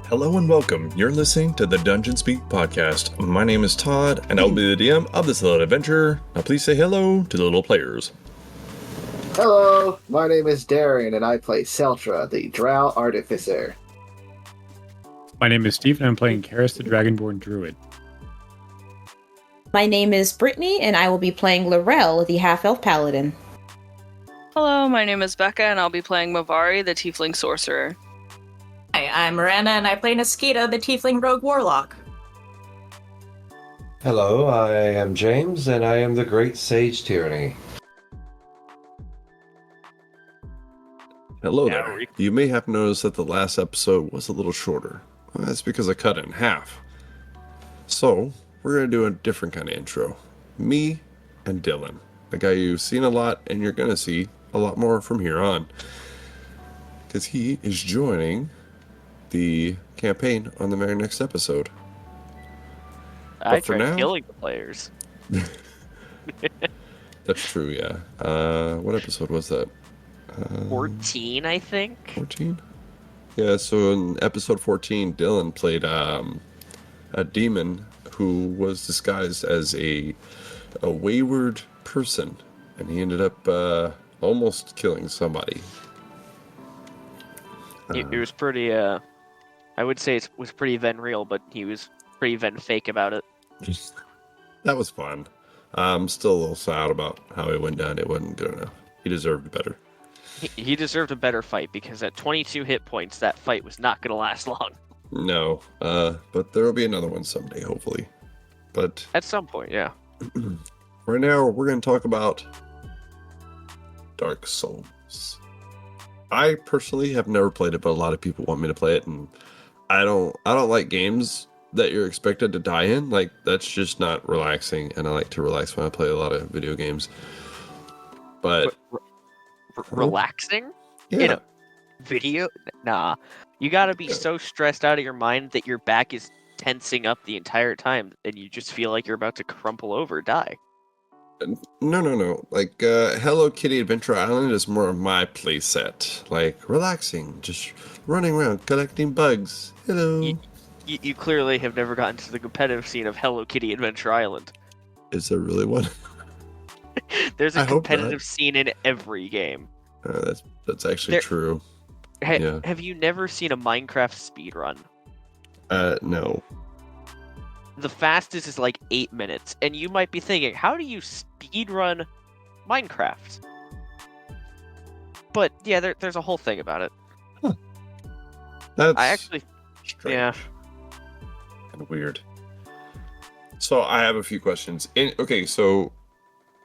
Hello and welcome. You're listening to the Dungeon Speak podcast. My name is Todd, and I'll be the DM of this little adventure. Now please say hello to the little players. Hello, my name is Darren, and I play Seltra, the Drow Artificer. My name is Steve, and I'm playing Karis, the Dragonborn Druid. My name is Brittany, and I will be playing Laurel, the Half-Elf Paladin. Hello, my name is Becca, and I'll be playing Mavari, the Tiefling Sorcerer. Hi, I'm Miranda, and I play Niskita, the Tiefling Rogue Warlock. Hello, I am James, and I am the Great Sage Tyranny. Hello there. You may have noticed that the last episode was a little shorter. Well, that's because I cut it in half. So, we're going to do a different kind of intro. Me and Dylan, the guy you've seen a lot and you're going to see a lot more from here on. Because he is joining the campaign on the very next episode. I tried killing the players. That's true, yeah. What episode was that? 14, I think. 14? Yeah, so in episode 14, Dylan played a demon who was disguised as a wayward person, and he ended up almost killing somebody. It was pretty, I would say it was pretty Ven real, but he was pretty Ven fake about it. That was fun. I'm still a little sad about how it went down. It wasn't good enough. He deserved better. He deserved a better fight, because at 22 hit points, that fight was not going to last long. No, but there will be another one someday, hopefully. But at some point, yeah. Right now, we're going to talk about Dark Souls. I personally have never played it, but a lot of people want me to play it, and I don't like games that you're expected to die in. Like, that's just not relaxing, and I like to relax when I play a lot of video games. But relaxing? Yeah. In a video? Nah. You gotta be so stressed out of your mind that your back is tensing up the entire time, and you just feel like you're about to crumple over, die. No. Like, Hello Kitty Adventure Island is more of my playset. Like, relaxing, just running around, collecting bugs. Hello. You clearly have never gotten to the competitive scene of Hello Kitty Adventure Island. Is there really one? There's a competitive scene in every game. That's actually true. Have you never seen a Minecraft speedrun? No. The fastest is like 8 minutes, and you might be thinking, how do you speedrun Minecraft? But yeah, there's a whole thing about it. Huh. That's strange. Yeah. Kind of weird. So I have a few questions. Okay, so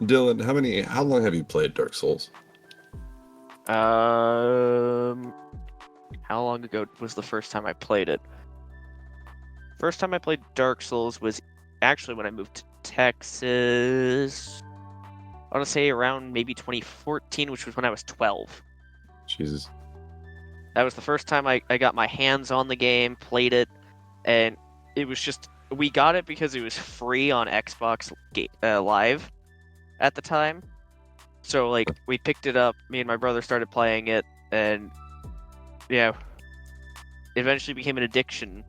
Dylan, how long have you played Dark Souls? How long ago was the first time I played it? First time I played Dark Souls was actually when I moved to Texas. I want to say around maybe 2014, which was when I was 12. Jesus. That was the first time I got my hands on the game, played it, and it was just... We got it because it was free on Xbox Live at the time. So, like, we picked it up, me and my brother started playing it, and, yeah, it eventually became an addiction.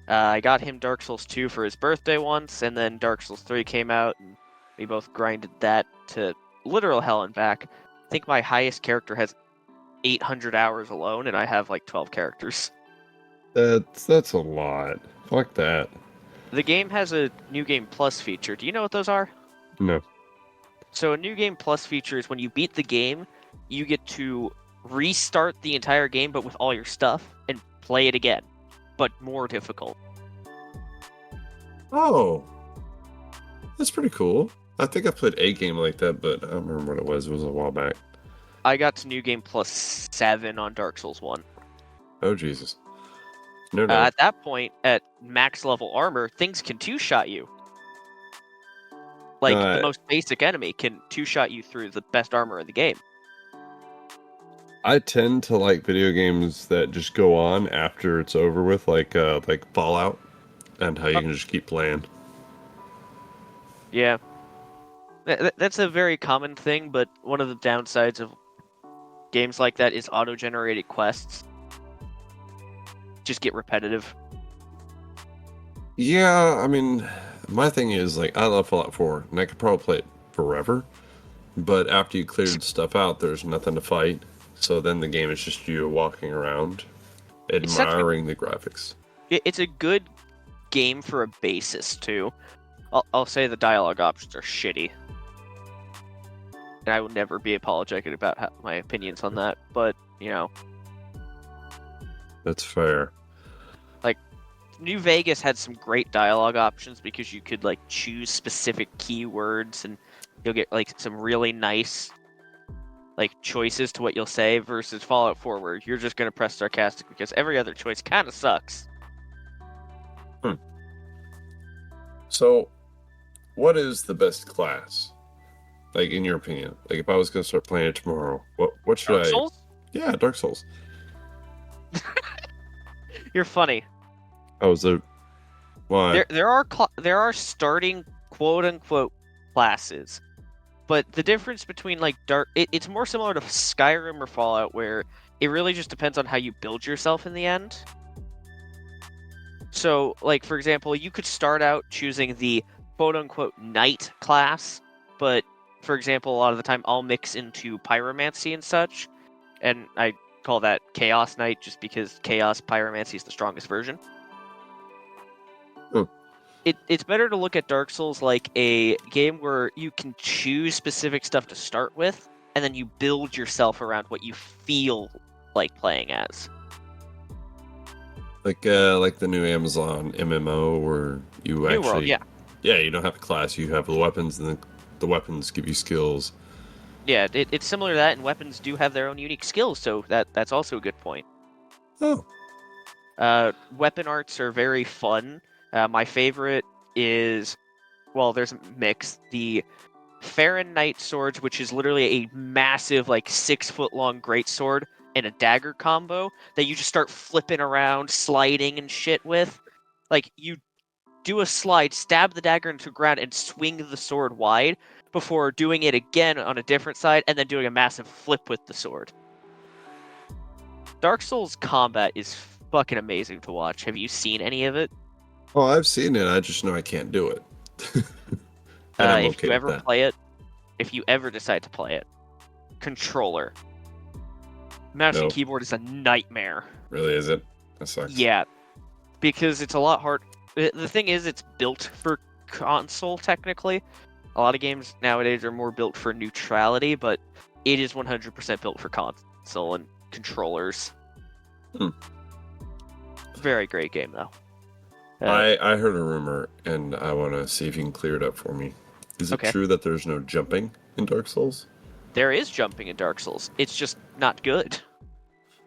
I got him Dark Souls 2 for his birthday once, and then Dark Souls 3 came out, and we both grinded that to literal hell and back. I think my highest character has 800 hours alone, and I have, like, 12 characters. That's a lot. Fuck that. The game has a New Game Plus feature. Do you know what those are? No. So a New Game Plus feature is when you beat the game, you get to restart the entire game, but with all your stuff, and play it again, but more difficult. Oh. That's pretty cool. I think I played a game like that, but I don't remember what it was. It was a while back. I got to New Game Plus 7 on Dark Souls 1. Oh, Jesus. No. At that point, at max level armor, things can two-shot you. Like, the most basic enemy can two-shot you through the best armor in the game. I tend to like video games that just go on after it's over with, like Fallout, and how you can just keep playing. Yeah. That's a very common thing, but one of the downsides of games like that is auto-generated quests. just get repetitive. Yeah, I mean, my thing is, like, I love Fallout 4, and I could probably play it forever, but after you cleared stuff out, there's nothing to fight, so then the game is just you walking around, admiring the graphics. It's a good game for a basis, too. I'll say the dialogue options are shitty. And I will never be apologetic about my opinions on that, but, you know. That's fair. Like, New Vegas had some great dialogue options because you could, like, choose specific keywords and you'll get, like, some really nice, like, choices to what you'll say versus Fallout 4 where you're just going to press sarcastic because every other choice kind of sucks. So, what is the best class? Like, in your opinion? Like, if I was going to start playing it tomorrow, what should Dark Souls? Yeah, Dark Souls. You're funny. Oh, so why? There are starting quote unquote classes, but the difference between like it's more similar to Skyrim or Fallout, where it really just depends on how you build yourself in the end. So, like for example, you could start out choosing the quote unquote knight class, but for example, a lot of the time I'll mix into pyromancy and such, and I call that Chaos Knight just because Chaos Pyromancy is the strongest version. Oh. It's better to look at Dark Souls like a game where you can choose specific stuff to start with, and then you build yourself around what you feel like playing as. Like the new Amazon MMO where you New actually... World, yeah. Yeah, you don't have a class, you have the weapons, and the weapons give you skills. Yeah, it's similar to that, and weapons do have their own unique skills, so that's also a good point. Oh. Weapon arts are very fun. My favorite is, well, there's a mix. The Farron Knight swords, which is literally a massive, like, 6-foot-long greatsword and a dagger combo that you just start flipping around, sliding and shit with. Like, you do a slide, stab the dagger into the ground, and swing the sword wide before doing it again on a different side, and then doing a massive flip with the sword. Dark Souls combat is fucking amazing to watch. Have you seen any of it? Oh, I've seen it. I just know I can't do it. And I'm If okay you with ever that. play it, if you ever decide to play it, controller. Mouse No. and keyboard is a nightmare. Really, is it? That sucks. Yeah, because it's a lot hard. The thing is, it's built for console, technically. A lot of games nowadays are more built for neutrality, but it is 100% built for console and controllers. Very great game, though. I heard a rumor, and I want to see if you can clear it up for me. Is it Okay. true that there's no jumping in Dark Souls? There is jumping in Dark Souls. It's just not good.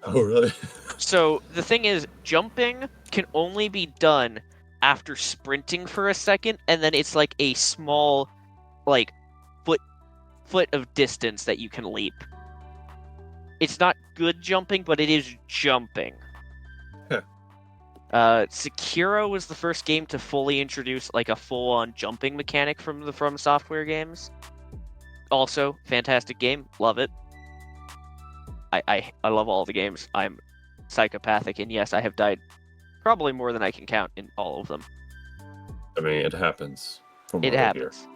Oh, really? So the thing is, jumping can only be done after sprinting for a second, and then it's like a small, like, foot of distance that you can leap. It's not good jumping, but it is jumping. Huh. Sekiro was the first game to fully introduce like a full-on jumping mechanic from the From Software games. Also, fantastic game, love it. I love all the games. I'm psychopathic, and yes, I have died probably more than I can count in all of them. I mean, it happens. From It what I happens.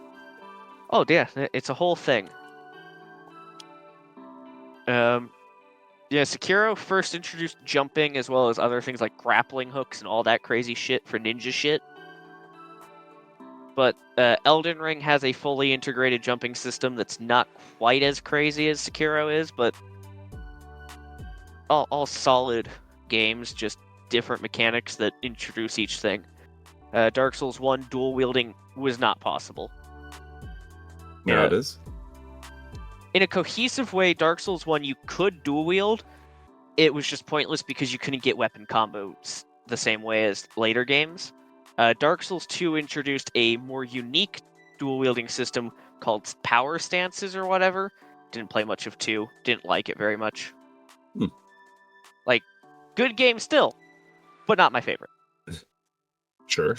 Oh yeah, it's a whole thing. Yeah, Sekiro first introduced jumping as well as other things like grappling hooks and all that crazy shit for ninja shit. But Elden Ring has a fully integrated jumping system that's not quite as crazy as Sekiro is, but all solid games, just different mechanics that introduce each thing. Dark Souls 1 dual wielding was not possible. Now Yeah. it is. In a cohesive way, Dark Souls 1 you could dual wield. It was just pointless because you couldn't get weapon combos the same way as later games. Dark Souls 2 introduced a more unique dual wielding system called power stances or whatever. Didn't play much of 2. Didn't like it very much. Like, good game still, but not my favorite. Sure.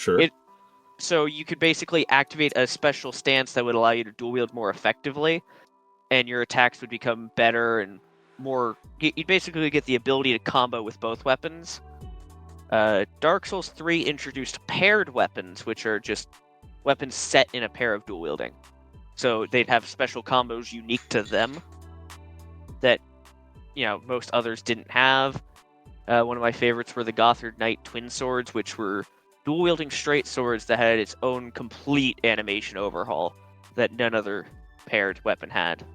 So you could basically activate a special stance that would allow you to dual wield more effectively, and your attacks would become better and more. You'd basically get the ability to combo with both weapons. Dark Souls 3 introduced paired weapons, which are just weapons set in a pair of dual wielding. So they'd have special combos unique to them that, most others didn't have. One of my favorites were the Gothard Knight twin swords, which were dual wielding straight swords that had its own complete animation overhaul that none other paired weapon had.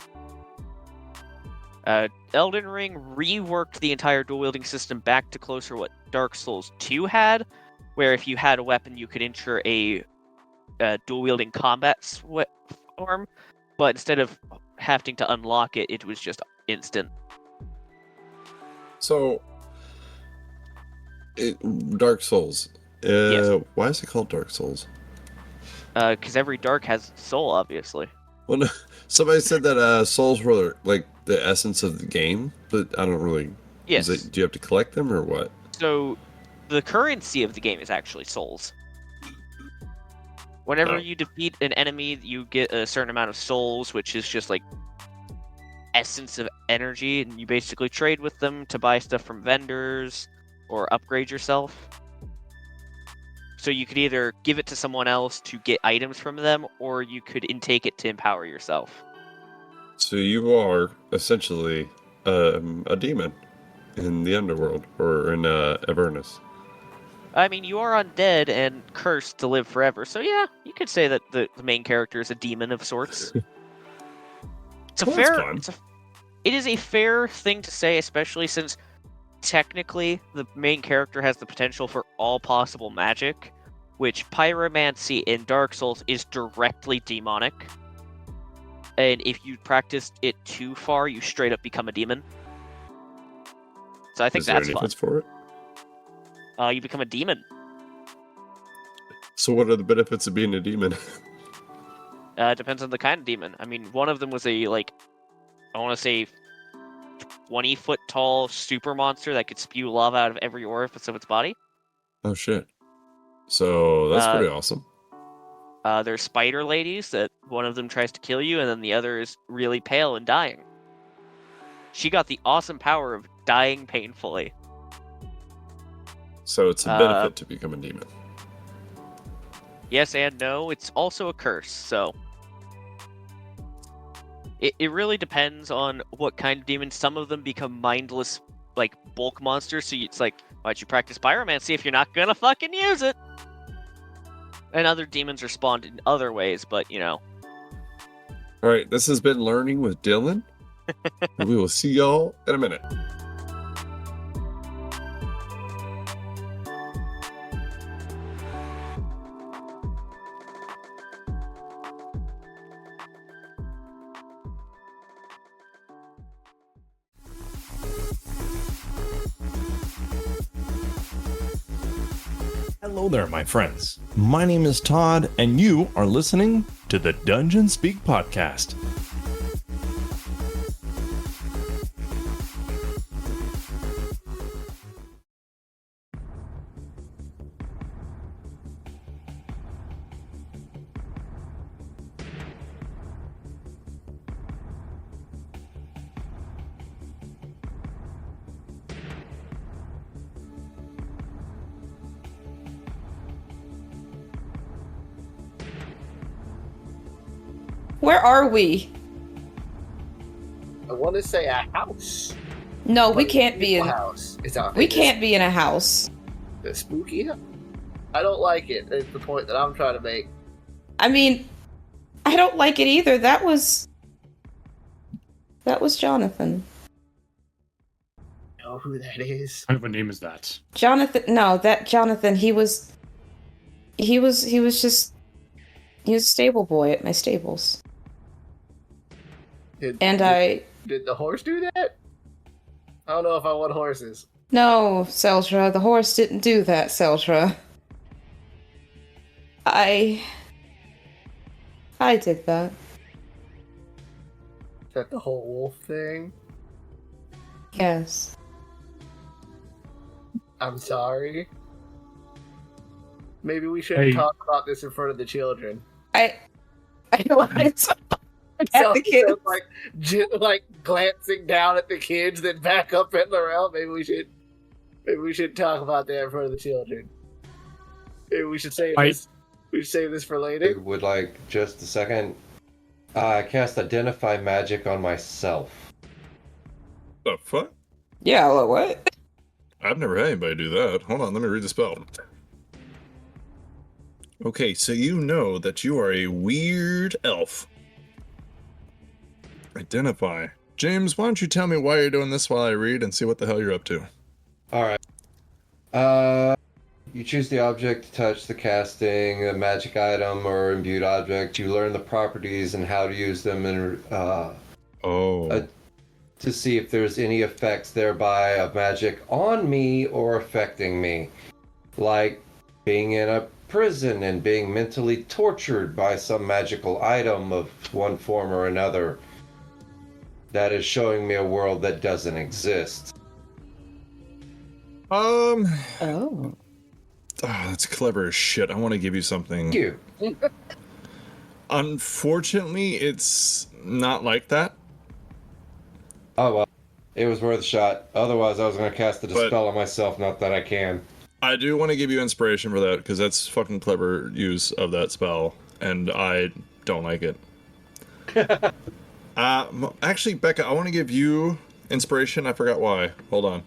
Elden Ring reworked the entire dual wielding system back to closer what Dark Souls 2 had, where if you had a weapon, you could enter a dual wielding combat form, but instead of having to unlock it, it was just instant. So, Dark Souls. Yes. Why is it called Dark Souls? Because every dark has soul, obviously. Well, no, somebody said that souls were like the essence of the game, but I don't really. Yes. Do you have to collect them or what? So, the currency of the game is actually souls. Whenever you defeat an enemy, you get a certain amount of souls, which is just like essence of energy, and you basically trade with them to buy stuff from vendors or upgrade yourself. So you could either give it to someone else to get items from them, or you could intake it to empower yourself. So you are essentially a demon in the underworld, or in Avernus. I mean, you are undead and cursed to live forever, so yeah, you could say that the main character is a demon of sorts. It's a Well, fair. that's fun. It is a fair thing to say, especially since technically the main character has the potential for all possible magic, which pyromancy in Dark Souls is directly demonic. And if you practice it too far, you straight up become a demon. So I think Is there that's any fun. benefits for it? You become a demon. So what are the benefits of being a demon? Depends on the kind of demon. I mean, one of them was I want to say 20-foot tall super monster that could spew lava out of every orifice of its body. Oh shit! So that's pretty awesome. There's spider ladies that one of them tries to kill you, and then the other is really pale and dying. She got the awesome power of dying painfully. So it's a benefit to become a demon. Yes and no. It's also a curse, so it really depends on what kind of demon. Some of them become mindless, like bulk monsters. So it's like, why'd you practice pyromancy if you're not gonna fucking use it? And other demons are spawned in other ways, but All right, this has been Learning with Dylan. And we will see y'all in a minute. Hello there, my friends. My name is Todd, and you are listening to the Dungeon Speak Podcast. Where are we? I want to say a house. No, we But can't be a in. house. It's out. We can't be in a house. The spooky house. I don't like it. It's the point that I'm trying to make. I mean, I don't like it either. That was Jonathan. You know who that is? What kind of a name is that? Jonathan. No, that Jonathan. He was just. He was a stable boy at my stables. Did the horse do that? I don't know if I want horses. No, Seltra, the horse didn't do that, Seltra. I did that. Is that the whole wolf thing? Yes. I'm sorry. Maybe we shouldn't talk about this in front of the children. I know at the kids. Like glancing down at the kids, then back up at Laurel. Maybe Maybe we should talk about that in front of the children. Maybe we should save I- this. We should save this for I later. would like just a second. I cast Identify Magic on myself. The fuck? Yeah, what? I've never had anybody do that. Hold on, let me read the spell. Okay, so you know that you are a weird elf. Identify. James, why don't you tell me why you're doing this while I read and see what the hell you're up to? Alright. You choose the object to touch the casting, a magic item, or imbued object. You learn the properties and how to use them and to see if there's any effects thereby of magic on me or affecting me. Like being in a prison and being mentally tortured by some magical item of one form or another that is showing me a world that doesn't exist. Oh. That's clever as shit. I want to give you something. Thank you. Unfortunately, it's not like that. Oh well, it was worth a shot. Otherwise, I was going to cast the dispel on myself. Not that I can. I do want to give you inspiration for that, because that's fucking clever use of that spell, and I don't like it. Actually, Becca, I want to give you inspiration. I forgot why. Hold on.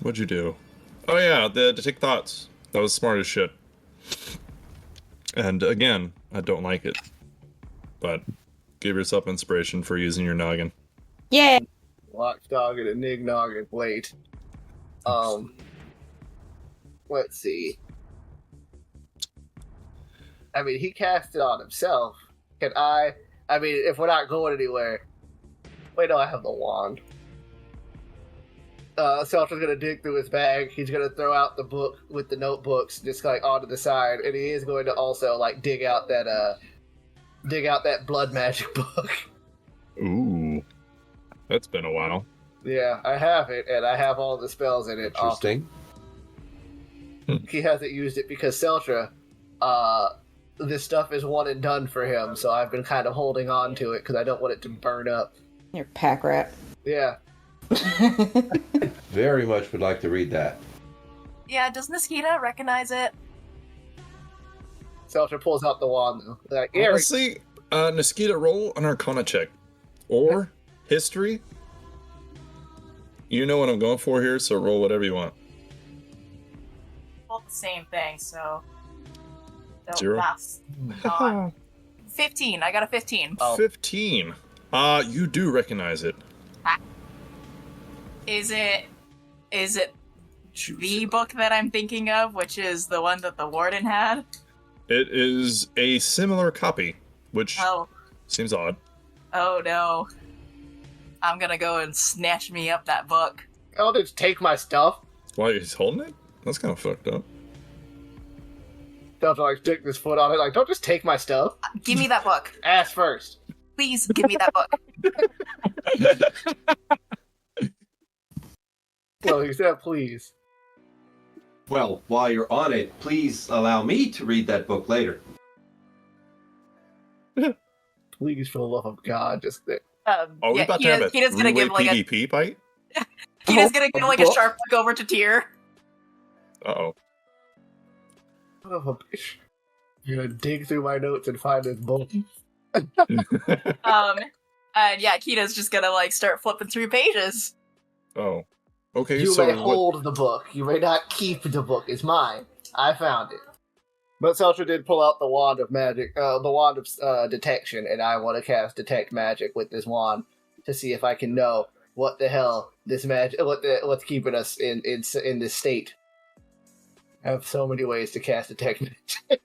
What'd you do? Oh yeah, the detect thoughts. That was smart as shit. And again, I don't like it. But give yourself inspiration for using your noggin. Yeah. Lock noggin and nig noggin. Wait. Let's see. I mean, he cast it on himself. Can I mean, if we're not going anywhere. Wait, no, I have the wand. Seltra's gonna dig through his bag. He's gonna throw out the book with the notebooks just like onto the side, and he is going to also like dig out that blood magic book. Ooh. That's been a while. Yeah, I have it, and I have all the spells in it. Interesting. He hasn't used it because Seltra, this stuff is one and done for him, so I've been kind of holding on to it because I don't want it to burn up. You're a pack rat. Yeah. Very much would like to read that. Yeah, does Niskita recognize it? Seltra pulls out the wand, though. Like, Eric, Honestly, Niskita, roll an Arcana check. Or History. You know what I'm going for here, so roll whatever you want. Both the same thing, so... 0? That's not... 15. I got a 15. 15. You do recognize it. Is it the book that I'm thinking of, which is the one that the warden had? It is a similar copy, which Oh. seems odd. Oh no. I'm gonna go and snatch me up that book. I'll just take my stuff. Why, he's holding it? That's kind of fucked up. Seltra like stick his foot on it, like, don't just take my stuff. Give me that book. Ask first. Please give me that book. Well, he said please. Well, while you're on it, please allow me to read that book later. Please, for the love of God, just there. Are we about to have a Kita's gonna three-way give like a PvP fight? Kita's gonna give like a book? sharp look over to Tyr. Uh-oh. Son of a bitch. You're gonna dig through my notes and find this book. And yeah, Kita's just gonna like start flipping through pages. Oh. Okay, You so may what... hold the book. You may not keep the book. It's mine. I found it. But Seltra did pull out the wand of magic, the wand of detection, and I want to cast detect magic with this wand to see if I can know what the hell this magic, what's keeping us in this state. I have so many ways to cast detect magic.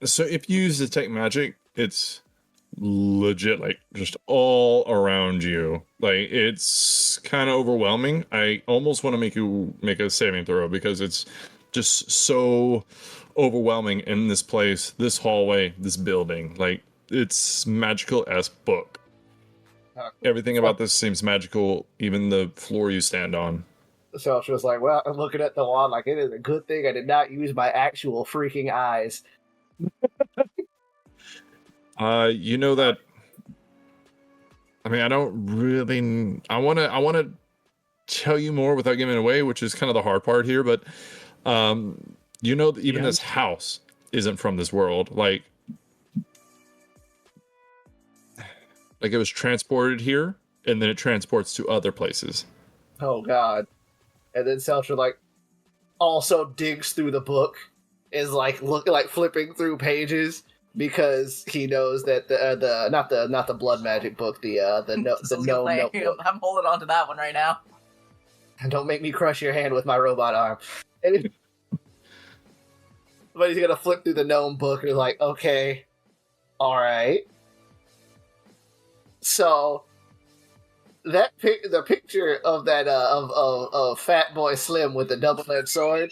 So if you use detect magic, it's legit, like, just all around you. Like, it's kind of overwhelming. I almost want to make you make a saving throw because it's just so overwhelming in this place, this hallway, this building. Like, it's magical-esque book. Everything about this seems magical, even the floor you stand on. Seltra was like, well, I'm looking at the wand like, it is a good thing I did not use my actual freaking eyes. You know that. I mean, I don't really. I want to tell you more without giving it away, which is kind of the hard part here. But you know, that even this house isn't from this world. Like it was transported here, and then it transports to other places. Oh God! And then Seltzer like also digs through the book, is like looking like flipping through pages because he knows that the not the blood magic book, the gnome notebook. I'm holding on to that one right now. Don't make me crush your hand with my robot arm. But he's gonna flip through the gnome book and is like, okay, all right. So that the picture of that of Fat Boy Slim with the double-edged sword,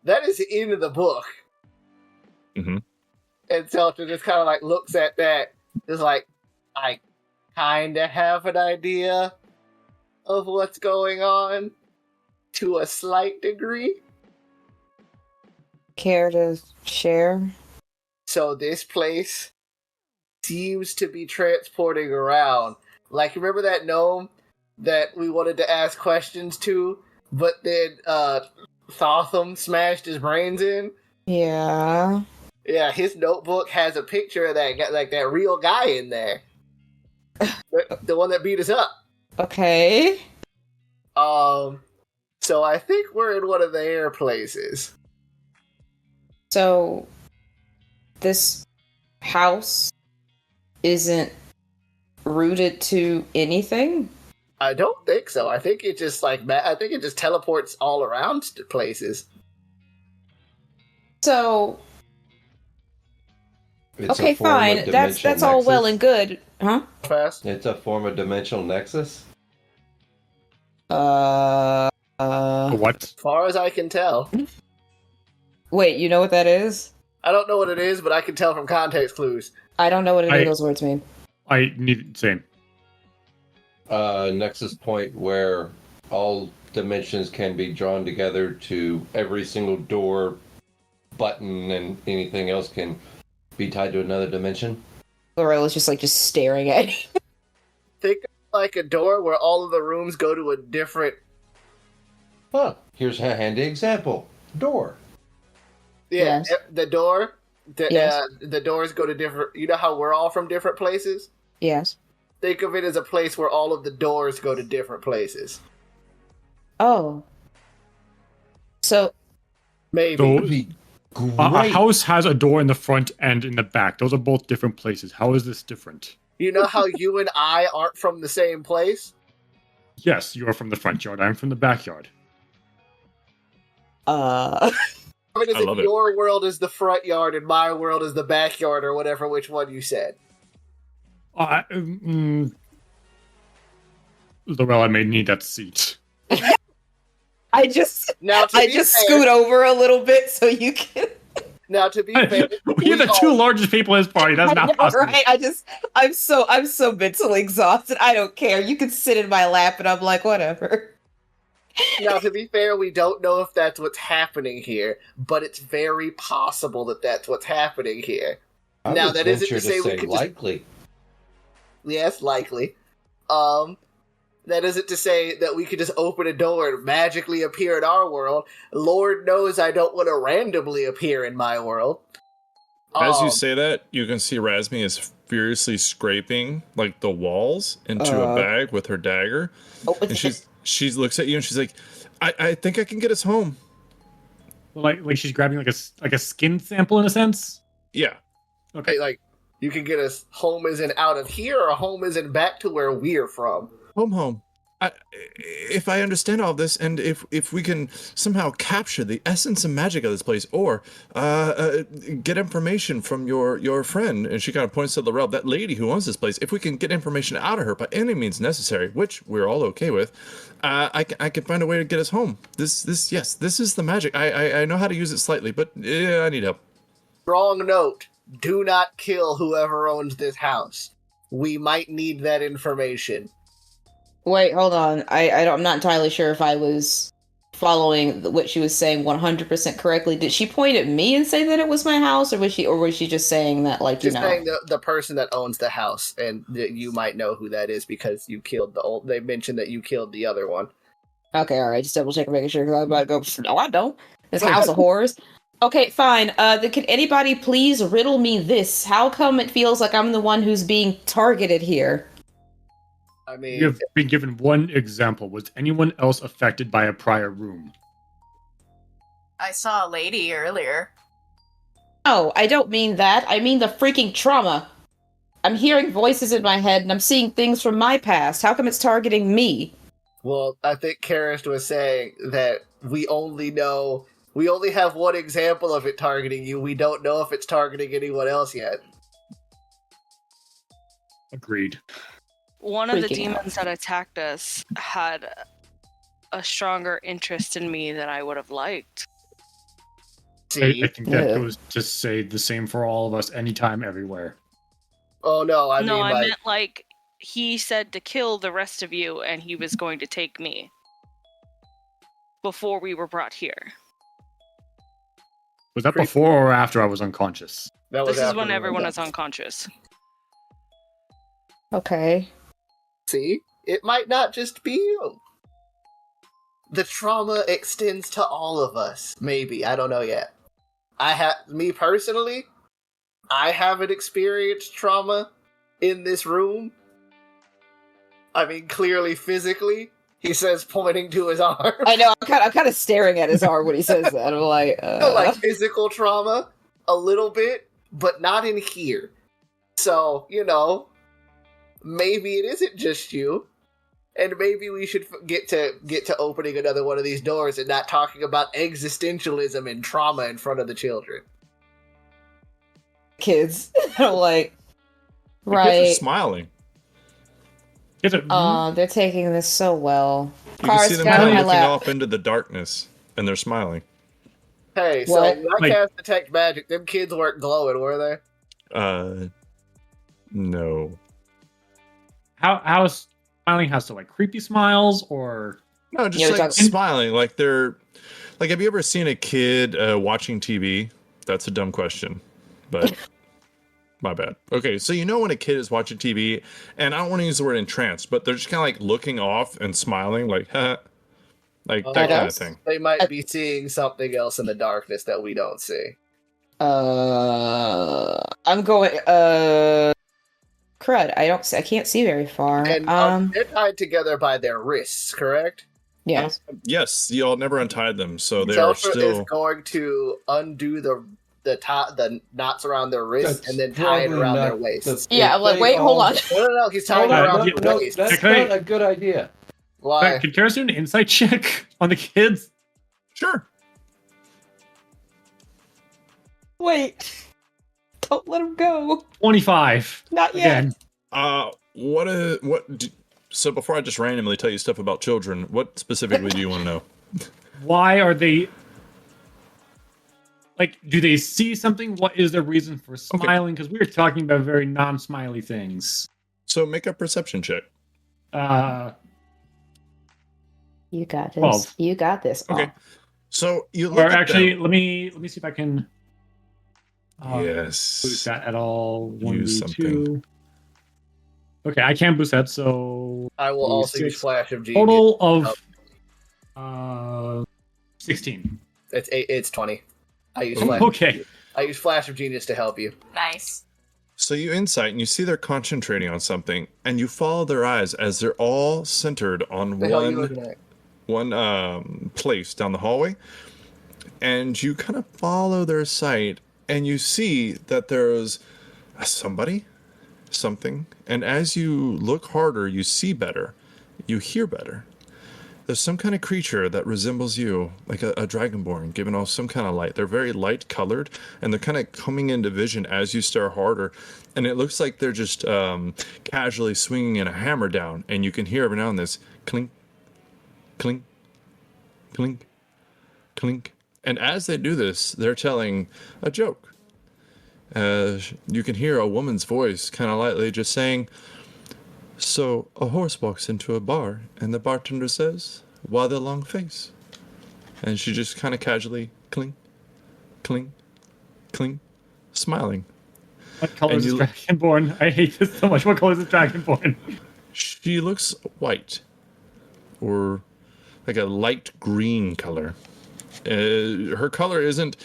that is in the book. Mm-hmm. And Seltzer just kind of like looks at that, is like, I kind of have an idea of what's going on to a slight degree. Care to share? So this place seems to be transporting around. Like, remember that gnome that we wanted to ask questions to, but then Thotham smashed his brains in? Yeah. Yeah, his notebook has a picture of that guy, like that real guy in there. The one that beat us up. Okay. So I think we're in one of their places. So, this house isn't rooted to anything? I don't think so. I think it just I think it just teleports all around to places. So, It's okay, a form of fine. That's all well and good, huh? Fast. It's a form of dimensional nexus. What? As far as I can tell. Wait, you know what that is? I don't know what it is, but I can tell from context clues. I don't know what any of those words mean. I need same. Nexus point where all dimensions can be drawn together to every single door, button, and anything else can be tied to another dimension. Lorella's just staring at it. Think of like a door where all of the rooms go to a different... Huh. Here's a handy example. Door. Yeah, Yes. the door... Yes. The doors go to different... You know how we're all from different places? Yes. Think of it as a place where all of the doors go to different places. Oh. So, Maybe. So, Be a great. house has a door in the front and in the back. Those are both different places. How is this different? You know how you and I aren't from the same place? Yes, you are from the front yard. I'm from the backyard. I mean, as I love if it. your world is the front yard and my world is the backyard, or whatever, which one you said. Lorel, I may need that seat. I just Now, to be fair, scoot over a little bit so you can... Now, to be fair, We're the two largest people in this party. That's I not know, possible. right? I'm so mentally exhausted. I don't care. You can sit in my lap and I'm like, whatever. Now, to be fair, we don't know if that's what's happening here, but it's very possible that that's what's happening here. I Now, would that isn't venture to say we could just- likely. Yes, likely. That isn't to say that we could just open a door and magically appear in our world. Lord knows I don't want to randomly appear in my world. As you say that, you can see Razmi is furiously scraping like the walls into a bag with her dagger, and she looks at you and she's like, "I think I can get us home." Like she's grabbing like a skin sample in a sense. Yeah. Okay. Hey, like, you can get us home as in out of here, or home as in back to where we're from. Home. If I understand all this, and if we can somehow capture the essence and magic of this place, or get information from your friend, and she kind of points to Laurel, that lady who owns this place, if we can get information out of her by any means necessary, which we're all okay with, I can find a way to get us home. This is the magic. I know how to use it slightly, but I need help. Strong note: do not kill whoever owns this house. We might need that information. Wait, hold on. I'm not entirely sure if I was following what she was saying 100% correctly. Did she point at me and say that it was my house, or was she just saying that, like, Just saying the person that owns the house, and that you might know who that is because you killed they mentioned that you killed the other one. Okay, all right. Just double checking, making sure. Because I'm about to go. No, I don't. This house of horrors. Okay, fine. Can anybody please riddle me this? How come it feels like I'm the one who's being targeted here? I You mean, have been given one example. Was anyone else affected by a prior room? I saw a lady earlier. No, I don't mean that. I mean the freaking trauma. I'm hearing voices in my head and I'm seeing things from my past. How come it's targeting me? well, I think Karist was saying that we only have one example of it targeting you. We don't know if it's targeting anyone else yet. Agreed. One of the Freaking demons that attacked us had a stronger interest in me than I would have liked. See? I think that Yeah. goes to say the same for all of us, anytime, everywhere. Oh no, I No, mean I like meant like he said to kill the rest of you and he was going to take me before we were brought here. Was that before or after I was unconscious? that was This is after when we were everyone done. is unconscious. Okay. See? It might not just be you. The trauma extends to all of us. Maybe. I don't know yet. Me personally, I haven't experienced trauma in this room. I mean, clearly physically. He says, pointing to his arm. I know. I'm kind of staring at his arm when he says that. I'm like, Like physical trauma, a little bit, but not in here. So, maybe it isn't just you. And maybe we should get to opening another one of these doors and not talking about existentialism and trauma in front of the children. kids. I'm like, The kids are right. smiling. They're taking this so well. You can see Cars them got kind on of my looking lap. off into the darkness, and they're smiling. Hey, so What? when I cast Detect Magic, them kids weren't glowing, were they? No. How smiling has to like creepy smiles or No, just like smiling. Like they're like, have you ever seen a kid watching TV? That's a dumb question, but my bad. Okay, so when a kid is watching TV, and I don't want to use the word entranced, but they're just kind of like looking off and smiling, like, huh, like that kind of thing. They might be seeing something else in the darkness that we don't see. I'm going. Crud. I can't see very far. And they're tied together by their wrists, correct? Yes. Yes, y'all never untied them, so they are Zeltra still. is going to undo the knots around their wrists and then tie it around their waists. Yeah, I'm like, wait, hold on. No, he's tying it around their No, waist. that's not a good idea. Why? Can Karis do an insight check on the kids? Sure. Wait. Don't let him go. 25. Not yet. Again. So before I just randomly tell you stuff about children, what specifically do you want to know? Why are they like? Do they see something? What is their reason for smiling? Because we were talking about very non-smiley things. So make a perception check. You got this. 12. You got this. Okay. So you look Or at actually, them. let me see if I can. Yes. Boost that at all. Use 1v2. something. Okay, I can boost that. So I will also use Flash of Genius. total of 16. It's 20. I use Ooh, Flash. okay. I use Flash of Genius to help you. Nice. So you insight and you see they're concentrating on something, and you follow their eyes as they're all centered on The hell you looking at? one place down the hallway, and you kind of follow their sight, and you see that there's somebody, something, and as you look harder, you see better, you hear better. There's some kind of creature that resembles you, like a dragonborn, giving off some kind of light. They're very light colored, and they're kind of coming into vision as you stare harder. And it looks like they're just casually swinging a hammer down, and you can hear every now and then this clink, clink, clink, clink. And as they do this, they're telling a joke. You can hear a woman's voice kind of lightly just saying, "So a horse walks into a bar, and the bartender says, 'Why the long face?' And she just kind of casually clink, clink, clink, smiling. What color is this Dragonborn? I hate this so much. What color is this Dragonborn? She looks white, or like a light green color. Her color isn't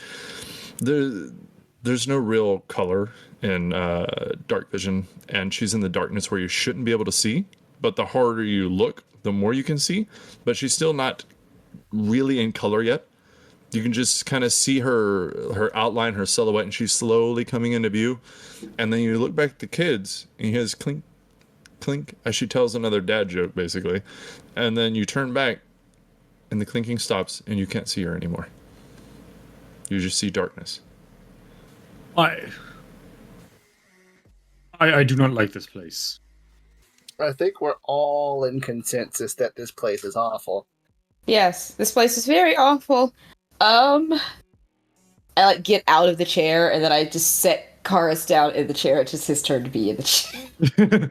there's no real color in dark vision, and she's in the darkness where you shouldn't be able to see, but the harder you look, the more you can see. But she's still not really in color yet. You can just kind of see her outline, her silhouette, and she's slowly coming into view. And then you look back at the kids, and you hear this clink, clink, as she tells another dad joke, basically. And then you turn back, and the clinking stops, and you can't see her anymore. You just see darkness. I do not like this place. I think we're all in consensus that this place is awful. Yes, this place is very awful. I like get out of the chair and then I just set Karis down in the chair. It's just his turn to be in the chair.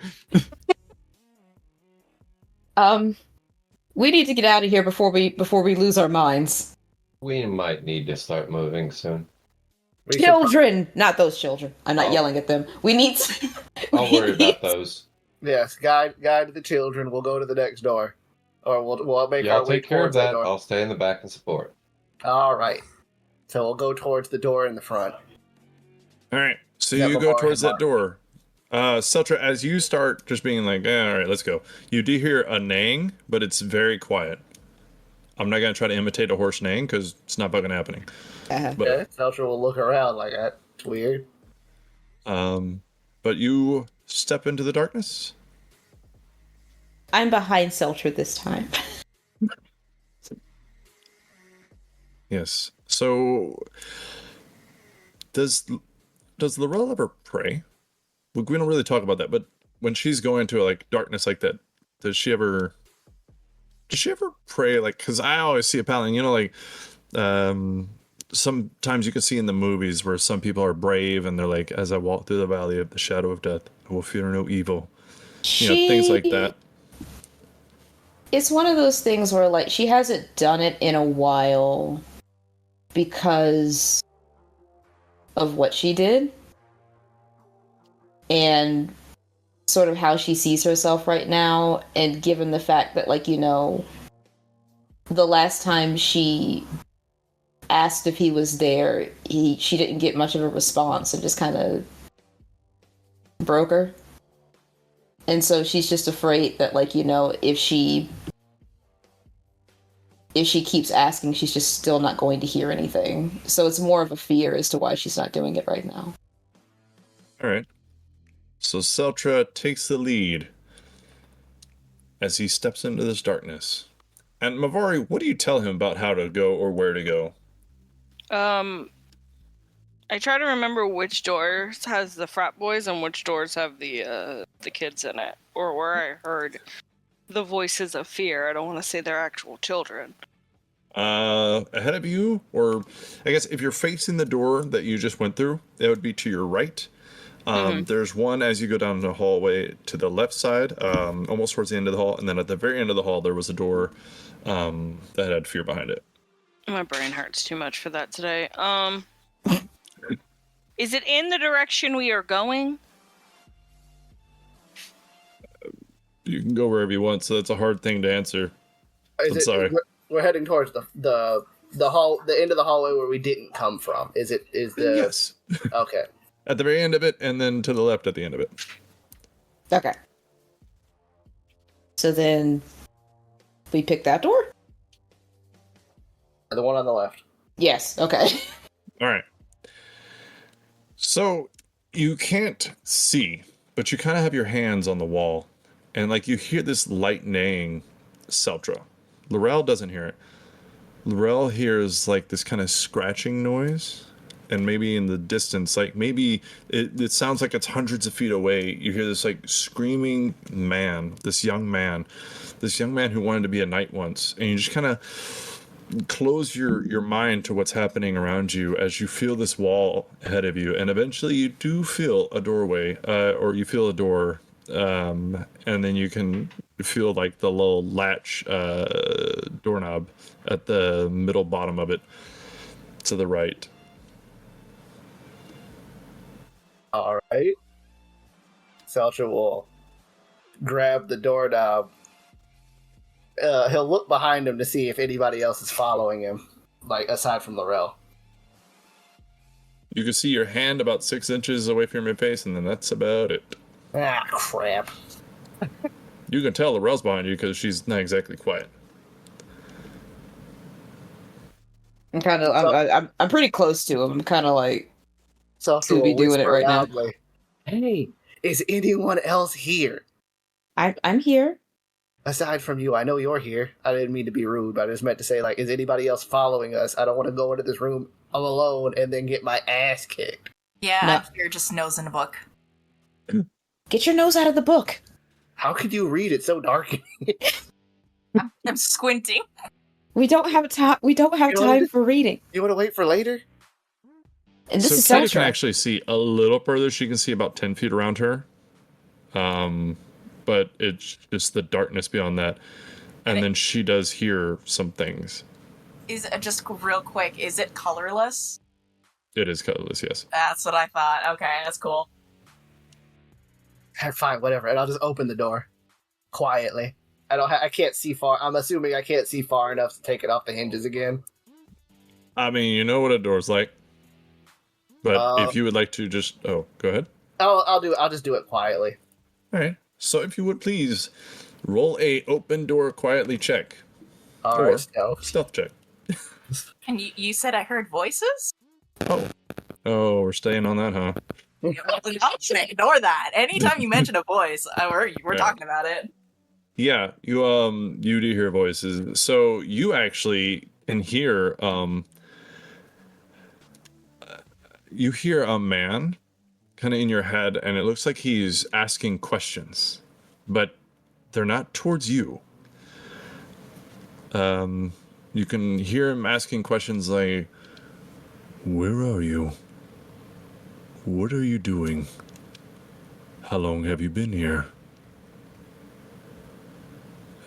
We need to get out of here before we lose our minds. We might need to start moving soon. Children, not those children. I'm not yelling at them. We need to. I'll worry about those. Yes, guide the children. We'll go to the next door, or we'll make Yeah, our I'll way take care of towards that that. door. I'll stay in the back and support. All right. So we'll go towards the door in the front. All right. So Yeah, you go Mavari towards and that door. Seltra, as you start just being like, all right, let's go. You do hear a neighing, but it's very quiet. I'm not going to try to imitate a horse neighing because it's not fucking happening. But, Okay, Seltra will look around like that's weird. but you step into the darkness. I'm behind Seltra this time. Yes. So does Laurel ever pray? We don't really talk about that, but when she's going to like darkness like that, does she ever pray? Like, because I always see a paladin, like sometimes you can see in the movies where some people are brave and they're like, as I walk through the valley of the shadow of death, I will fear no evil. Things like that. It's one of those things where like she hasn't done it in a while because of what she did and sort of how she sees herself right now, and given the fact that the last time she asked if he was there, she didn't get much of a response and just kind of broke her. And so she's just afraid that if she keeps asking, she's just still not going to hear anything. So it's more of a fear as to why she's not doing it right now. All right. So Seltra takes the lead as he steps into this darkness. And Mavari, what do you tell him about how to go or where to go? I try to remember which doors has the frat boys and which doors have the kids in it, or where I heard the voices of fear. I don't want to say they're actual children. Ahead of you, or I guess if you're facing the door that you just went through, that would be to your right. There's one as you go down the hallway to the left side, almost towards the end of the hall, and then at the very end of the hall there was a door that had fear behind it. My brain hurts too much for that today. Is it in the direction we are going? You can go wherever you want, so that's a hard thing to answer. Sorry. We're heading towards the hall, the end of the hallway where we didn't come from. Yes. Okay. At the very end of it, and then to the left at the end of it. Okay. So then we pick that door? The one on the left. Yes, okay. All right. So you can't see, but you kind of have your hands on the wall, and you hear this light neighing, Seltra. Laurel doesn't hear it. Laurel hears this kind of scratching noise, and maybe in the distance, maybe it sounds like it's hundreds of feet away. You hear this screaming man, this young man who wanted to be a knight once, and you just kind of close your mind to what's happening around you as you feel this wall ahead of you, and eventually you do feel a doorway, or you feel a door, and then you can feel the little latch doorknob at the middle bottom of it to the right. All right. Seltra will grab the doorknob he'll look behind him to see if anybody else is following him, like aside from Laurel. You can see your hand about 6 inches away from your face, and then that's about it. Ah, crap. You can tell Laurel's behind you because she's not exactly quiet. I'm kind of, I'm pretty close to him. I'm kind of like, Salsa to be will doing it whisper right now. loudly, "Hey, is anyone else here? I'm here. Aside from you, I know you're here. I didn't mean to be rude, but I just meant to say, like, is anybody else following us? I don't want to go into this room all alone and then get my ass kicked." Yeah, No. I'm here just nosing a book. Get your nose out of the book. How could you read it so dark? I'm squinting. We don't have time. We don't have You know what time it- for reading. You want to wait for later? And this so is Kita can soundtrack. actually see a little further. She can see about 10 feet around her. But it's just the darkness beyond that. And then she does hear some things. Is just real quick, is it colorless? It is colorless, yes. That's what I thought. Okay, that's cool. Fine, whatever. And I'll just open the door quietly. I can't see far. I'm assuming I can't see far enough to take it off the hinges again. I mean, you know what a door's like. But if you would like to just... Oh, go ahead. I'll just do it quietly. All right. So if you would please roll a open door quietly check. All Or right, stealth. stealth check. And you said I heard voices? Oh, we're staying on that, huh? I'm gonna ignore that. Anytime you mention a voice, we're Yeah. talking about it. Yeah, you do hear voices. So you actually can hear you hear a man kind of in your head, and it looks like he's asking questions, but they're not towards you. You can hear him asking questions like, "Where are you? What are you doing? How long have you been here?"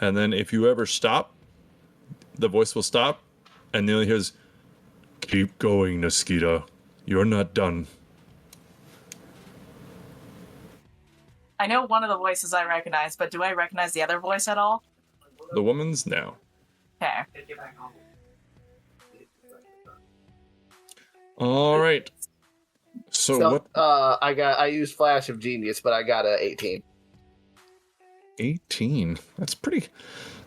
And then if you ever stop, the voice will stop, and then he hears, "Keep going, Niskita. You're not done." I know one of the voices I recognize, but do I recognize the other voice at all? The woman's now. Okay. All right. So what? I used Flash of Genius, but I got a 18. 18. That's pretty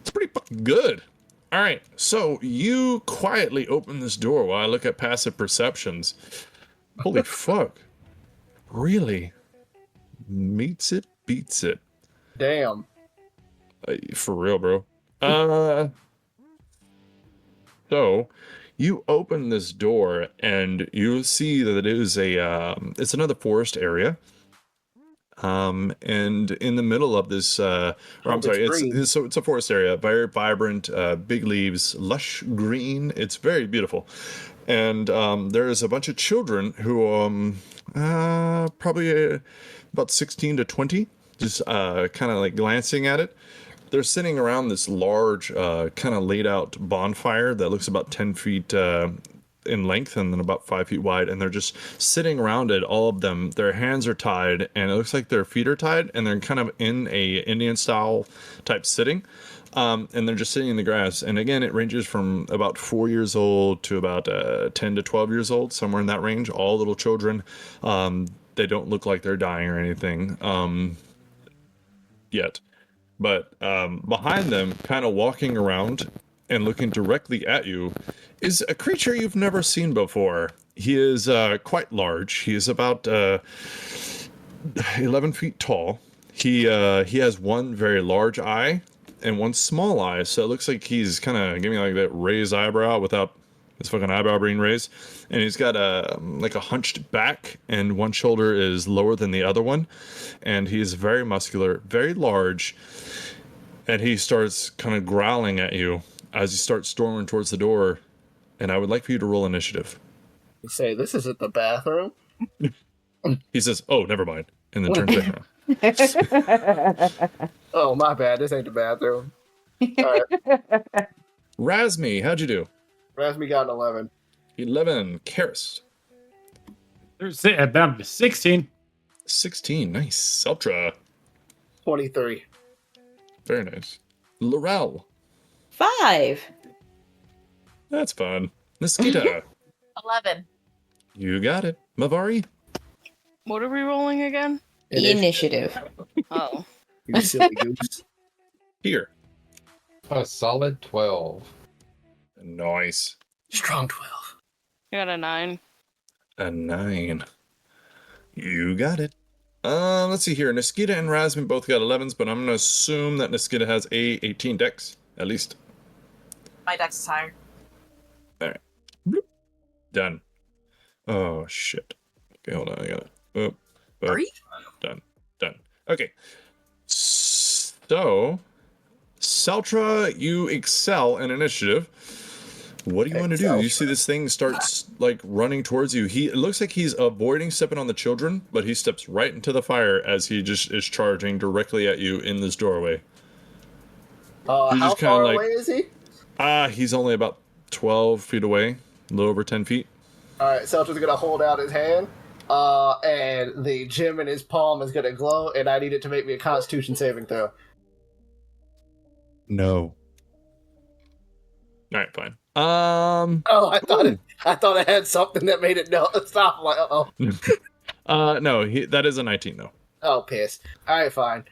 fucking good. All right. So you quietly open this door while I look at passive perceptions. Holy fuck. Really? Meets it, beats it. Damn. For real, bro. So you open this door and you see that it is it's another forest area. And in the middle of this, it's a forest area, very vibrant, big leaves, lush green. It's very beautiful. And there's a bunch of children who probably about 16 to 20, just kind of like glancing at it. They're sitting around this large, kind of laid out bonfire that looks about 10 feet in length and then about 5 feet wide. And they're just sitting around it, all of them. Their hands are tied, and it looks like their feet are tied, and they're kind of in a Indian style type sitting. And they're just sitting in the grass. And again, it ranges from about 4 years old to about 10 to 12 years old, somewhere in that range. All little children. They don't look like they're dying or anything yet. But behind them, kind of walking around and looking directly at you, is a creature you've never seen before. He is quite large. He is about 11 feet tall. He has one very large eye and one small eye, so it looks like he's kind of giving like that raised eyebrow without his fucking eyebrow being raised. And he's got a hunched back, and one shoulder is lower than the other one. And he's very muscular, very large. And he starts kind of growling at you as you start storming towards the door. And I would like for you to roll initiative. You say, "This isn't the bathroom?" He says, "Oh, never mind," and then turns back around. Oh, my bad. This ain't the bathroom. All right. Razmi, how'd you do? Rasmi got an 11. 11. Karis. There's 16. 16. Nice. Ultra. 23. Very nice. Laurel. 5. That's fun. Niskita, 11. you got it. Mavari, What are we rolling again? Initiative. Oh. You silly goose. here. A solid 12. Nice. Strong 12. I got a 9. A 9. You got it. Let's see here. Niskita and Rasmus both got 11s, but I'm gonna assume that Niskita has a 18 dex at least. My dex is higher. All right. Bloop. Done. Oh shit. Okay, hold on. I got it. Oh, 3? done. Okay. So, Seltra, you excel in initiative. What do you want to do? You see this thing starts like running towards you. It looks like he's avoiding stepping on the children, but he steps right into the fire as he just is charging directly at you in this doorway. How just kinda far like- away is he? He's only about 12 feet away, a little over 10 feet. Alright, Seltra's gonna hold out his hand, and the gem in his palm is gonna glow, and I need it to make me a Constitution saving throw. No. All right, fine. Oh, I thought it had something that made it no. Stop. I'm like, No, that is a 19 though. Oh, piss. Alright, fine.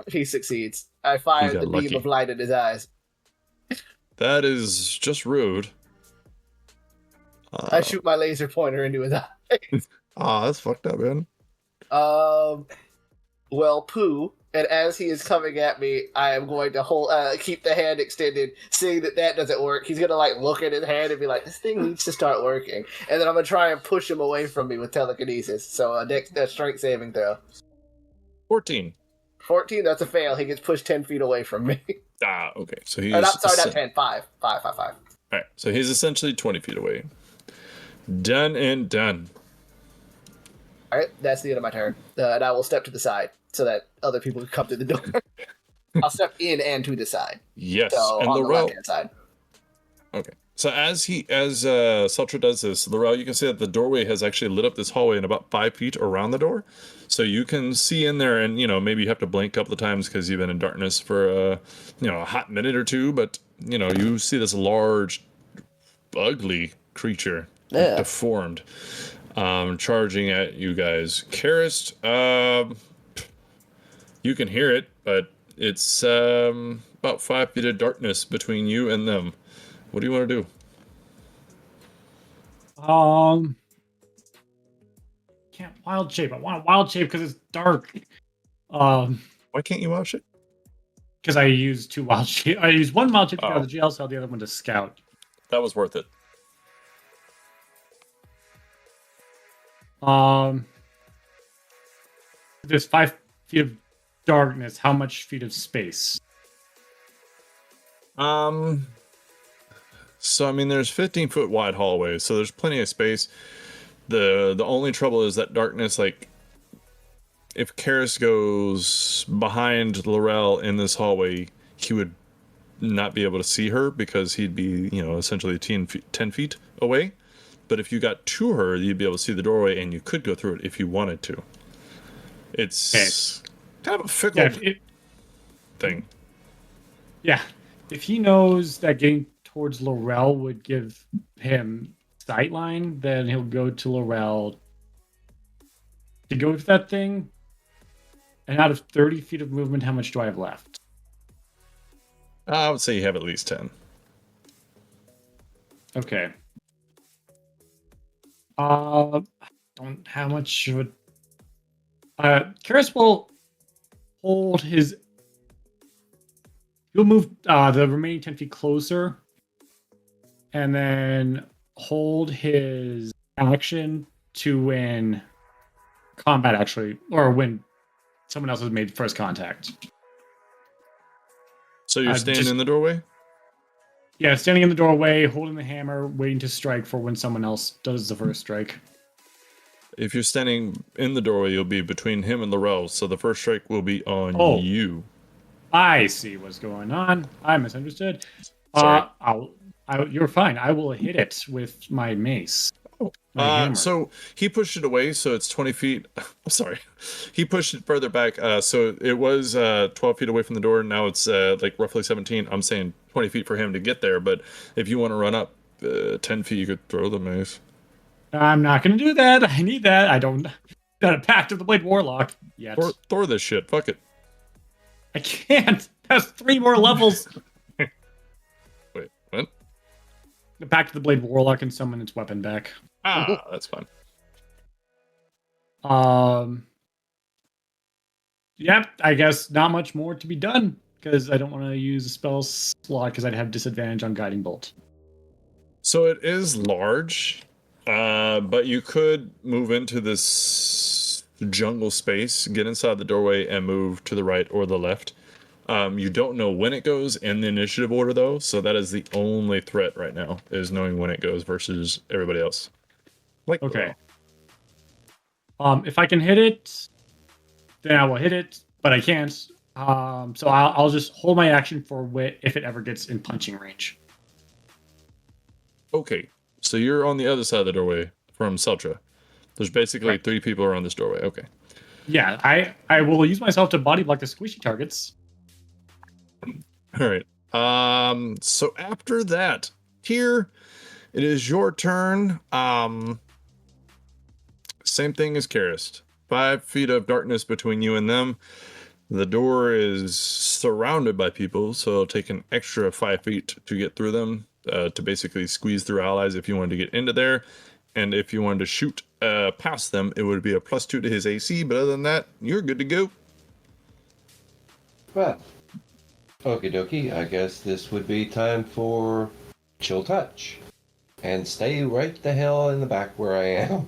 He succeeds. I fire got the lucky. beam of light in his eyes. That is just rude. I shoot my laser pointer into his eye. That's fucked up, man. Well, poo. And as he is coming at me, I am going to keep the hand extended. Seeing that doesn't work, he's gonna like look at his hand and be like, "This thing needs to start working." And then I'm gonna try and push him away from me with telekinesis. So a strength saving throw. 14. 14. That's a fail. He gets pushed 10 feet away from me. Okay. So he's Not 10. 5. All right. So he's essentially 20 feet away. Done and done. All right, that's the end of my turn. And I will step to the side so that other people can come through the door. I'll step in and to the side. Yes. So and on the Laurel. left-hand side. Okay. So as Seltra does this, Laurel, you can see that the doorway has actually lit up this hallway in about 5 feet around the door. So you can see in there, and maybe you have to blink a couple of times because you've been in darkness for a hot minute or two. But you see this large, ugly creature, deformed, charging at you guys. Karist, you can hear it, but it's about 5 feet of darkness between you and them. What do you want to do? Can't wild shape. I want a wild shape because it's dark. Why can't you wild shape? Because I used 2 wild shape. I used 1 wild shape to get out of the jail cell, the other one to scout. That was worth it. There's 5 feet of darkness. How much feet of space? So there's 15-foot wide hallways, so there's plenty of space. The only trouble is that darkness, like if Karis goes behind Laurel in this hallway, he would not be able to see her because he'd be, essentially 10 feet away. But if you got to her, you'd be able to see the doorway and you could go through it if you wanted to. It's kind of a fickle thing. Yeah. If he knows that getting towards Laurel would give him sightline, then he'll go to Laurel to go to that thing. And out of 30 feet of movement, how much do I have left? I would say you have at least 10. Okay. Don't how much would Karis will hold his. He'll move the remaining 10 feet closer, and then hold his action to win combat, actually, or when someone else has made first contact. So you're standing in the doorway? Yeah, standing in the doorway, holding the hammer, waiting to strike for when someone else does the first strike. If you're standing in the doorway, you'll be between him and Laurel, so the first strike will be on you. I see what's going on. I misunderstood. Sorry. You're fine. I will hit it with my mace. So he pushed it away, so it's 20 feet. I'm sorry. He pushed it further back. So it was 12 feet away from the door. Now it's like roughly 17. I'm saying 20 feet for him to get there, but if you want to run up 10 feet, you could throw the mace. I'm not going to do that. I need that. I don't got a Pact of the Blade Warlock yet. Thor this shit. Fuck it. I can't. That's 3 more levels. Wait, what? The Pact of the Blade Warlock can summon its weapon back. Ah, that's fine. Yep, I guess not much more to be done because I don't want to use a spell slot because I'd have disadvantage on Guiding Bolt. So it is large, but you could move into this jungle space, get inside the doorway, and move to the right or the left. You don't know when it goes in the initiative order, though, so that is the only threat right now, is knowing when it goes versus everybody else. Like, okay. If I can hit it, then I will hit it, but I can't. So I'll just hold my action for if it ever gets in punching range. Okay, so you're on the other side of the doorway from Seltra. There's basically Right. 3 people around this doorway. Okay. Yeah, I will use myself to body block the squishy targets. All right. So after that, here, it is your turn. Same thing as Karist. 5 feet of darkness between you and them. The door is surrounded by people, so it'll take an extra 5 feet to get through them, to basically squeeze through allies if you wanted to get into there. And if you wanted to shoot past them, it would be a +2 to his AC, but other than that, you're good to go. Well, okie dokie, I guess this would be time for Chill Touch. And stay right the hell in the back where I am.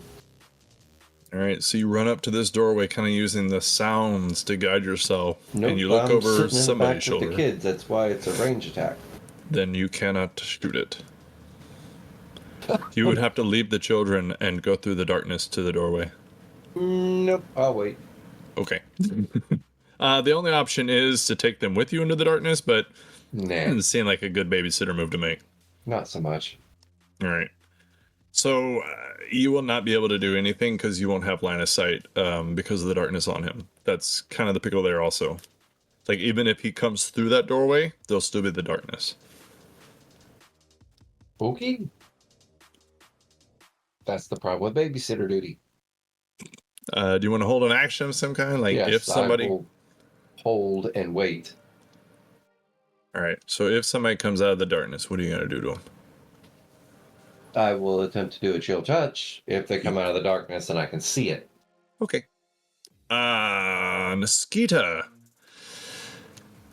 All right, so you run up to this doorway, kind of using the sounds to guide yourself, Nope, and you look I'm over sitting in the somebody's back shoulder. with the kids, that's why it's a range attack. Then you cannot shoot it. You would have to leave the children and go through the darkness to the doorway. Nope, I'll wait. Okay. The only option is to take them with you into the darkness, but it Nah, doesn't seem like a good babysitter move to make. not so much. All right. So you will not be able to do anything because you won't have line of sight because of the darkness on him. That's kind of the pickle there also. Like, even if he comes through that doorway, there'll still be the darkness. Okay. That's the problem with babysitter duty. Do you want to hold an action of some kind? Like, Yes, if somebody... I will hold and wait. All right. So if somebody comes out of the darkness, what are you going to do to him? I will attempt to do a chill touch if they come out of the darkness and I can see it. Okay. Niskita.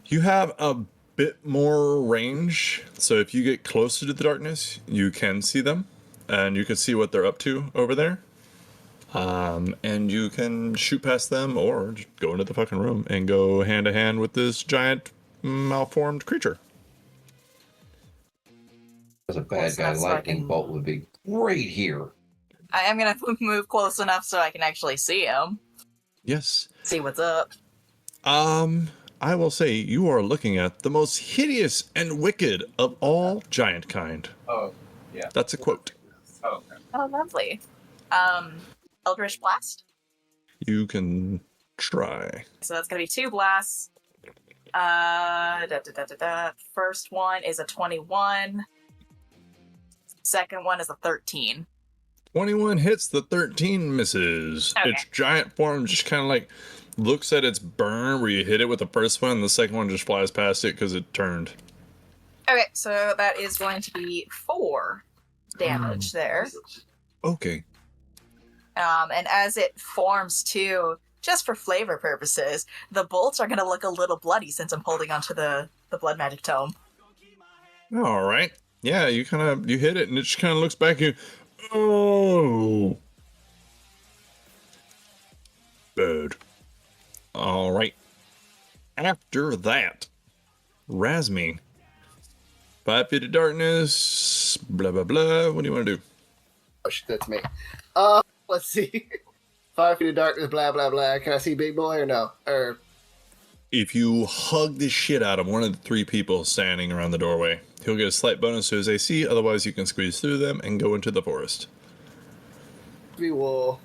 You have a bit more range. So if you get closer to the darkness, you can see them. And you can see what they're up to over there. And you can shoot past them or just go into the fucking room and go hand to hand with this giant malformed creature. As a bad guy, so I lightning can- bolt would be great here. I am gonna move close enough so I can actually see him. Yes. See what's up. I will say you are looking at the most hideous and wicked of all giant kind. Oh, yeah. That's a quote. Oh, okay. Oh, lovely. Eldritch Blast. You can try. So that's gonna be 2 blasts. First one is a 21. Second one is a 13. 21 hits, the 13 misses. Okay. Its giant form just kind of like looks at its burn where you hit it with the first one, and the second one just flies past it because it turned. Okay, so that is going to be 4 damage there. Okay. And as it forms too, just for flavor purposes, the bolts are going to look a little bloody since I'm holding onto the blood magic tome. All right. Yeah, you hit it, and it just kind of looks back at you. Oh. Bird. All right. After that, Razmi. 5 feet of darkness, blah, blah, blah. What do you want to do? Oh shit, that's me. Let's see. 5 feet of darkness, blah blah blah. Can I see Big Boy or no? Or If you hug the shit out of one of the 3 people standing around the doorway, he'll get a slight bonus to his AC, otherwise you can squeeze through them and go into the forest. we will.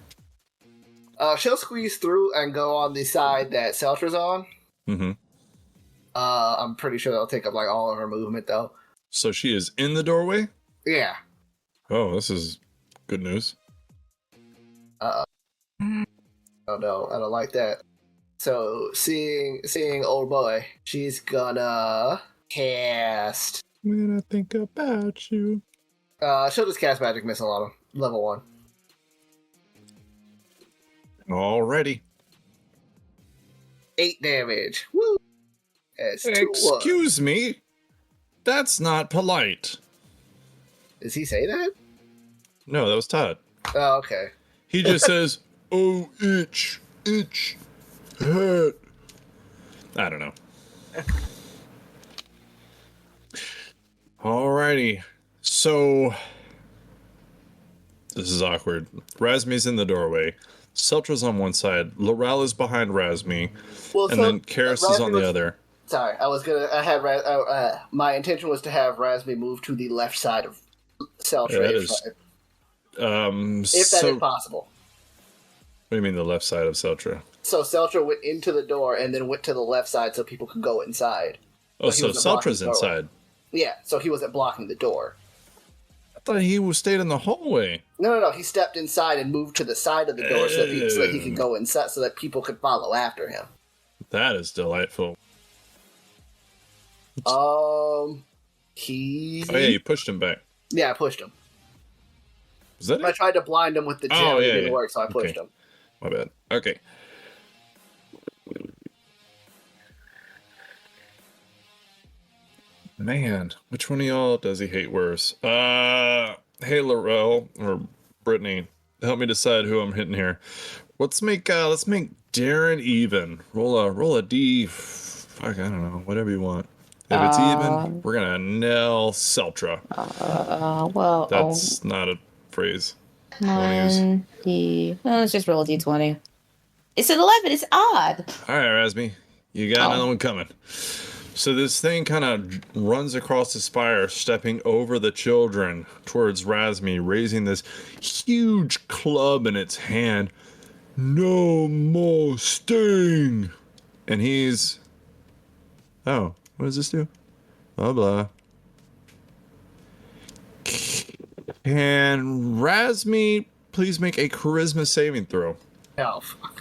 She'll squeeze through and go on the side that Seltra's on. Mm-hmm. I'm pretty sure that'll take up like all of her movement though. So she is in the doorway? Yeah. Oh, this is good news. Oh no, I don't like that. So seeing old boy, she's gonna cast. When I think about you. She'll just cast magic missile on him. Level 1. Alrighty. 8 damage. Woo! That's 2-1. Excuse me. That's not polite. Does he say that? No, that was Todd. Oh, okay. He just says, "Oh, itch, hurt." I don't know. Alrighty. So this is awkward. Razmi's in the doorway. Seltra's on one side. Laurel is behind Razmi. Well, And then Karis is on the other. Sorry, my intention was to have Razmi move to the left side of Seltra. Yeah, that is- if that is possible. What do you mean the left side of Seltra? So Seltra went into the door and then went to the left side so people could go inside. Oh, But he so wasn't blocking Seltra's the doorway. inside. Yeah, so he wasn't blocking the door. I thought he stayed in the hallway. No. He stepped inside and moved to the side of the door so that he could go inside, so that people could follow after him. That is delightful. He. Oh yeah, you pushed him back. Yeah, I pushed him. Is that I it? tried to blind him with the gem. Oh, It yeah, didn't yeah. work, so I pushed Okay. him. My bad. Okay. Man, which one of y'all does he hate worse? Hey Laurel or Brittany, help me decide who I'm hitting here. Let's make Darren even. Roll a D. Fuck, I don't know. Whatever you want. If it's even, we're gonna nail Seltra. Well, That's not a phrase. Wanna use- 1D. No, let's just roll a d20. It's an 11. It's odd. All right, Razmi, you got another one coming. So this thing kind of runs across the spire, stepping over the children towards Razmi, raising this huge club in its hand. No more sting! And he's... Oh, what does this do? Blah, blah. Can Razmi please make a charisma saving throw? Oh, fuck.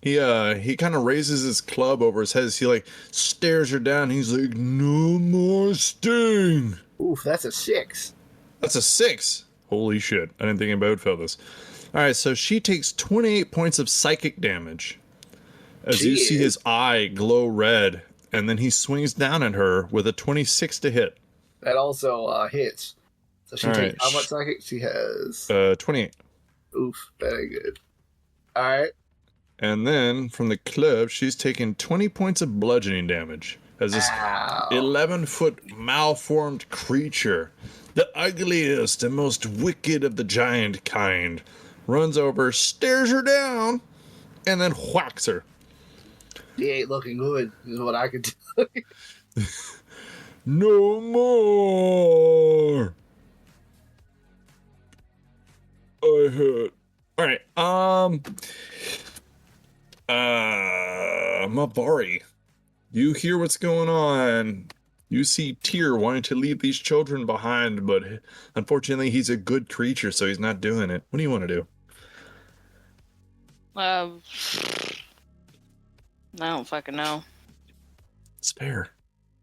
He kind of raises his club over his head as he like stares her down. He's like, "No more sting." Oof, that's a 6. That's a 6. Holy shit! I didn't think anybody would fail this. All right, so she takes 28 points of psychic damage as you see his eye glow red, and then he swings down at her with a 26 to hit. That also hits. So she All takes right. how much psychic? She has. 28. Oof, that ain't good. All right. And then from the club, she's taking 20 points of bludgeoning damage as this Ow. 11-foot malformed creature, the ugliest and most wicked of the giant kind, runs over, stares her down, and then whacks her. She ain't looking good, is what I can tell you. No more. I hurt. All right. Mavari, you hear what's going on. You see Tyr wanting to leave these children behind, but unfortunately he's a good creature, so he's not doing it. What do you want to do? I don't fucking know. Spare.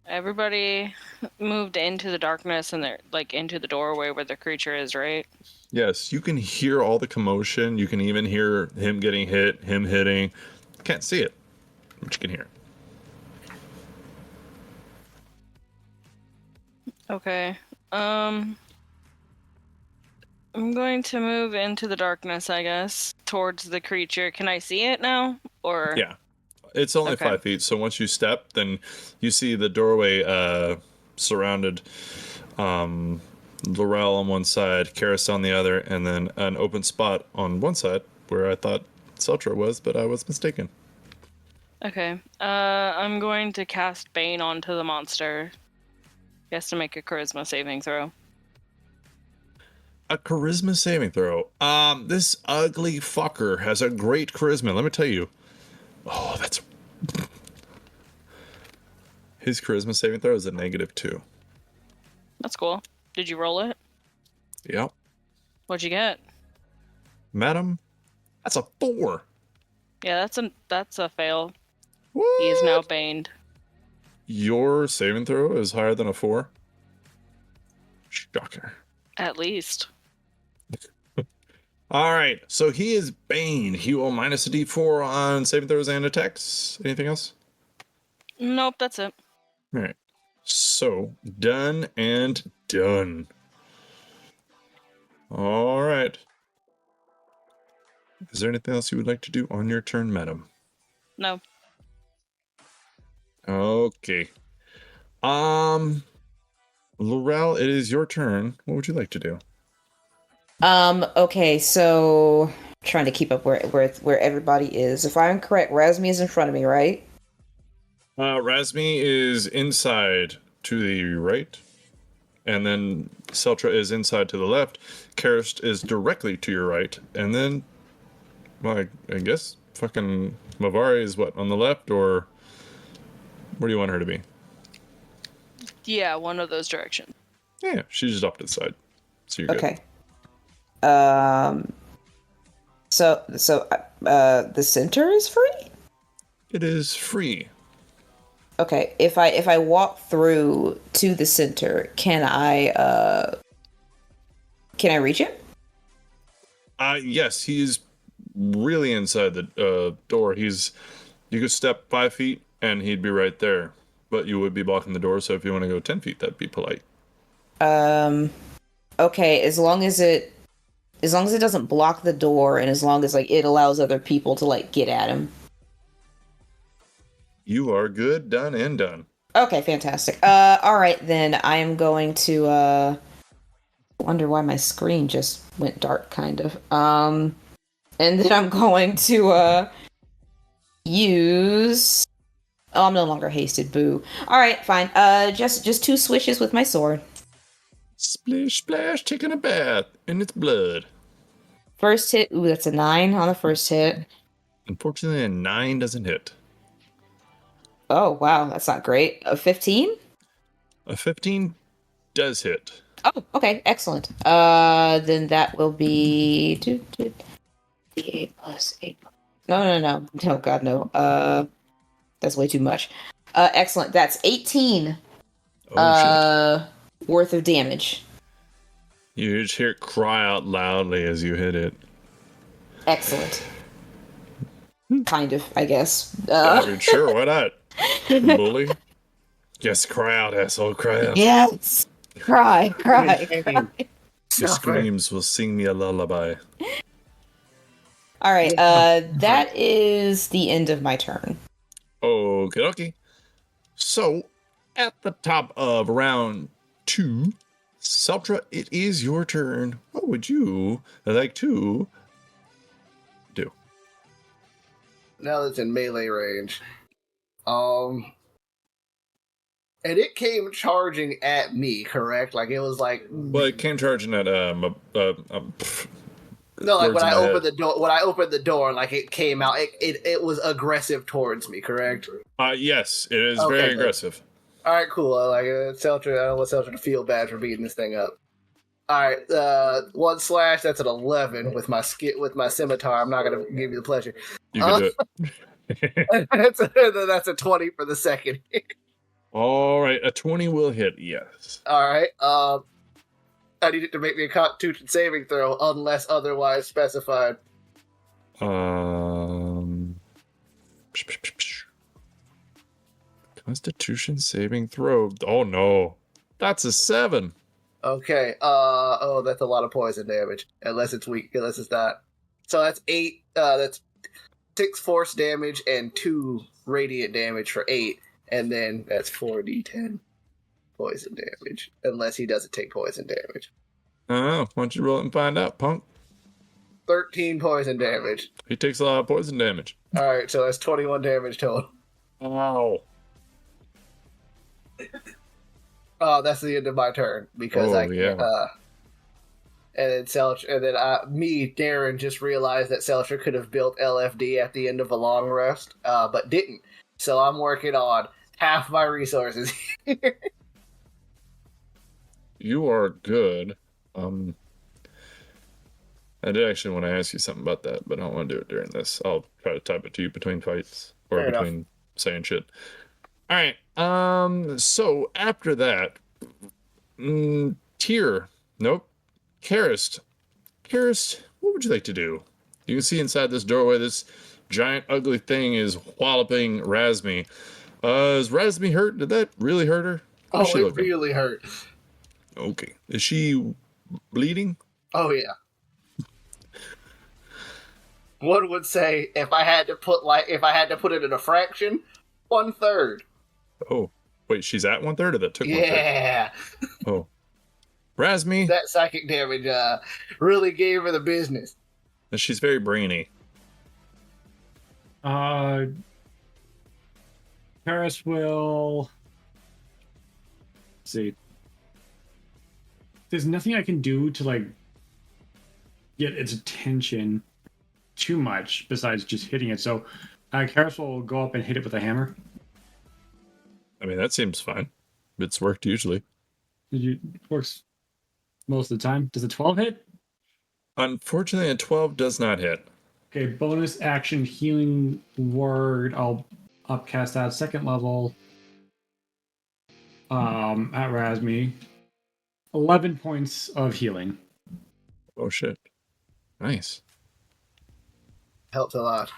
Everybody moved into the darkness and they're like into the doorway where the creature is, right? Yes, you can hear all the commotion. You can even hear him getting hit, him hitting. Can't see it, but you can hear it. Okay. I'm going to move into the darkness, I guess, towards the creature. Can I see it now? Or Yeah. It's only Okay. 5 feet, so once you step, then you see the doorway surrounded. Laurel on one side, Karis on the other, and then an open spot on one side where I thought Seltra was, but I was mistaken. Okay. I'm going to cast Bane onto the monster. He has to make a charisma saving throw. A charisma saving throw. This ugly fucker has a great charisma. Let me tell you. Oh, that's. His charisma saving throw is a -2. That's cool. Did you roll it? Yep. What'd you get? Madam, that's a 4. Yeah, that's a fail. What? He is now baned. Your saving throw is higher than a 4? Shocker. At least. All right, so he is Bane. He will minus a d4 on saving throws and attacks. Anything else? Nope, that's it. All right. So, done and done. All right. Is there anything else you would like to do on your turn, madam? No. Okay. Laurel, it is your turn. What would you like to do? Okay, so trying to keep up where everybody is. If I'm correct, Razmi is in front of me, right? Razmi is inside to the right, and then Seltra is inside to the left. Karist is directly to your right, and then, well, I guess fucking Mavari is what, on the left, or where do you want her to be? Yeah, one of those directions. Yeah, she's just off to the side, so you're good. Okay. So the center is free? It is free. Okay. If I walk through to the center, can I reach it? Yes, he's really inside the door. You could step 5 feet and he'd be right there, but you would be blocking the door. So if you want to go 10 feet, that'd be polite. Okay. As long as it doesn't block the door, and as long as like it allows other people to like get at him. You are good, done, and done. Okay, fantastic. All right, then I am going to wonder why my screen just went dark, kind of. And then I'm going to use. Oh, I'm no longer hasted. Boo. All right, fine. Just 2 swishes with my sword. Splish, splash, taking a bath in its blood. First hit. Ooh, that's a 9 on the first hit. Unfortunately, a 9 doesn't hit. Oh, wow, that's not great. A 15? A 15 does hit. Oh, okay, excellent. Then that will be 8 plus 8. No, God, no. That's way too much. Excellent. That's 18. Oh, shit. Worth of damage. You just hear it cry out loudly as you hit it. Excellent. Kind of, I guess. I mean, sure, why not? Bully. Yes, cry out, asshole, cry out. Yes. Cry. Your screams will sing me a lullaby. All right. That is the end of my turn. Okay. So, at the top of round 2, Seltra, it is your turn. What would you like to do? Now it's in melee range. And it came charging at me, correct? Like it was like. Well, it came charging at no, like when I opened the door. When I opened the door, like it came out. It was aggressive towards me, correct? Yes, it is very aggressive. All right, cool. Like Seltra, I don't want Seltra to feel bad for beating this thing up. All right, 1 slash. That's an 11 with my scimitar. I'm not gonna give you the pleasure. You can do it. That's a 20 for the second. All right, a 20 will hit. Yes. All right. I need it to make me a Constitution saving throw unless otherwise specified. Constitution saving throw. Oh no, that's a 7. Okay. That's a lot of poison damage. Unless it's weak. Unless it's not. So that's 8. That's 6 force damage and 2 radiant damage for 8, and then that's 4d10 poison damage. Unless he doesn't take poison damage. Why don't you roll it and find out, punk? 13 poison damage. He takes a lot of poison damage. All right, so that's 21 damage total. Wow. That's the end of my turn because and then Darren just realized that Seltra could have built LFD at the end of a long rest, but didn't. So I'm working on half my resources here. You are good. I did actually want to ask you something about that, but I don't want to do it during this. I'll try to type it to you between fights or Fair enough. between saying shit. All right. So after that, Tyr. Nope. Karist. Karist, what would you like to do? You can see inside this doorway, this giant ugly thing is walloping Razmi. Is Razmi hurt? Did that really hurt her? How's Oh, she it looking? really hurt. Okay. Is she bleeding? Oh yeah. One would say if I had to put it in a fraction, 1/3. Oh, wait, she's at 1/3 or that took 1/3? Yeah. Oh. Razmi, That psychic damage really gave her the business. she's very brainy. Paris will. Let's see. There's nothing I can do to like get its attention too much besides just hitting it. So, Karis will go up and hit it with a hammer. I mean, that seems fine. It's worked usually. It works most of the time. Does a 12 hit? Unfortunately, a 12 does not hit. Okay, bonus action healing word. I'll upcast that 2nd level. At Razmi. 11 points of healing. Oh, shit. Nice. Helped a lot.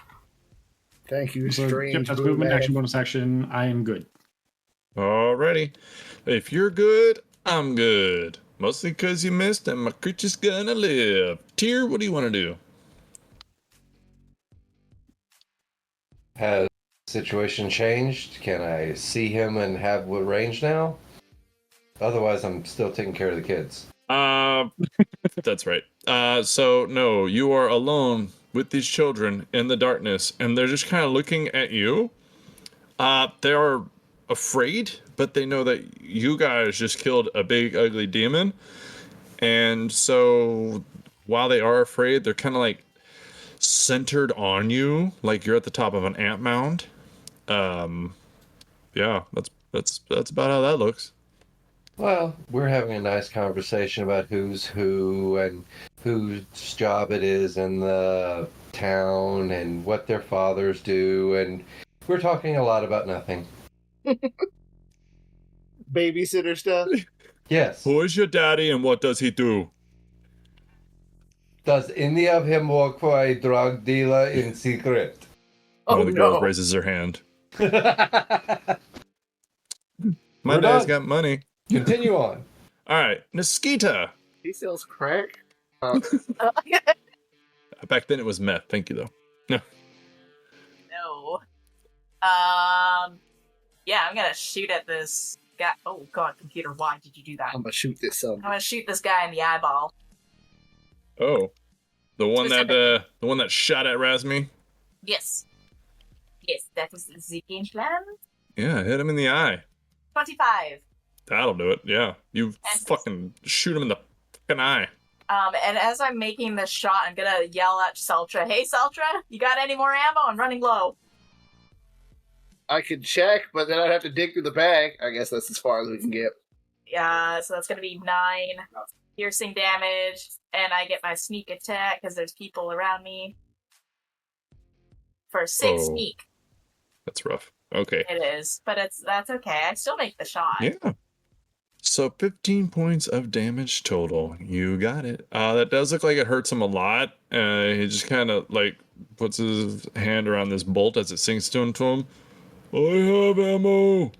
Thank you, So, strange yep, that's blue movement, man. action, bonus action. I am good. Alrighty. If you're good, I'm good. Mostly because you missed and my creature's gonna live. Tyr, what do you want to do? Has the situation changed? Can I see him and have what range now? Otherwise, I'm still taking care of the kids. That's right. So no, you are alone with these children in the darkness, and they're just kind of looking at you. They are afraid, but they know that you guys just killed a big, ugly demon. And so while they are afraid, they're kind of like centered on you, like you're at the top of an ant mound. Yeah, that's about how that looks. Well, we're having a nice conversation about who's who and whose job it is in the town and what their fathers do, and we're talking a lot about nothing. Babysitter stuff. Yes. Who is your daddy and what does he do? Does any of him work for a drug dealer in secret? One Oh of the girls no. raises her hand. We're My dad's done. got money. Continue on. All right, Niskita. He sells crack. Back then it was meth. Thank you, though. No. Yeah, I'm gonna shoot at this guy. Oh god, computer, why did you do that? I'm gonna shoot this son. I'm gonna shoot this guy in the eyeball. Oh, the one that shot at Razmi. Yes. Yes, that was the game plan. Yeah, hit him in the eye. 25. That'll do it. Yeah, you And- fucking shoot him in the fucking eye. And as I'm making this shot, I'm gonna yell at Seltra, "Hey Seltra, you got any more ammo? I'm running low." I could check, but then I'd have to dig through the bag. I guess that's as far as we can get. Yeah, so that's gonna be 9 piercing damage, and I get my sneak attack because there's people around me. For 6 Oh. sneak, That's rough. Okay. it is, but that's okay. I still make the shot. Yeah. So 15 points of damage total. You got it. That does look like it hurts him a lot. He just kind of like puts his hand around this bolt as it sinks to him. I have ammo.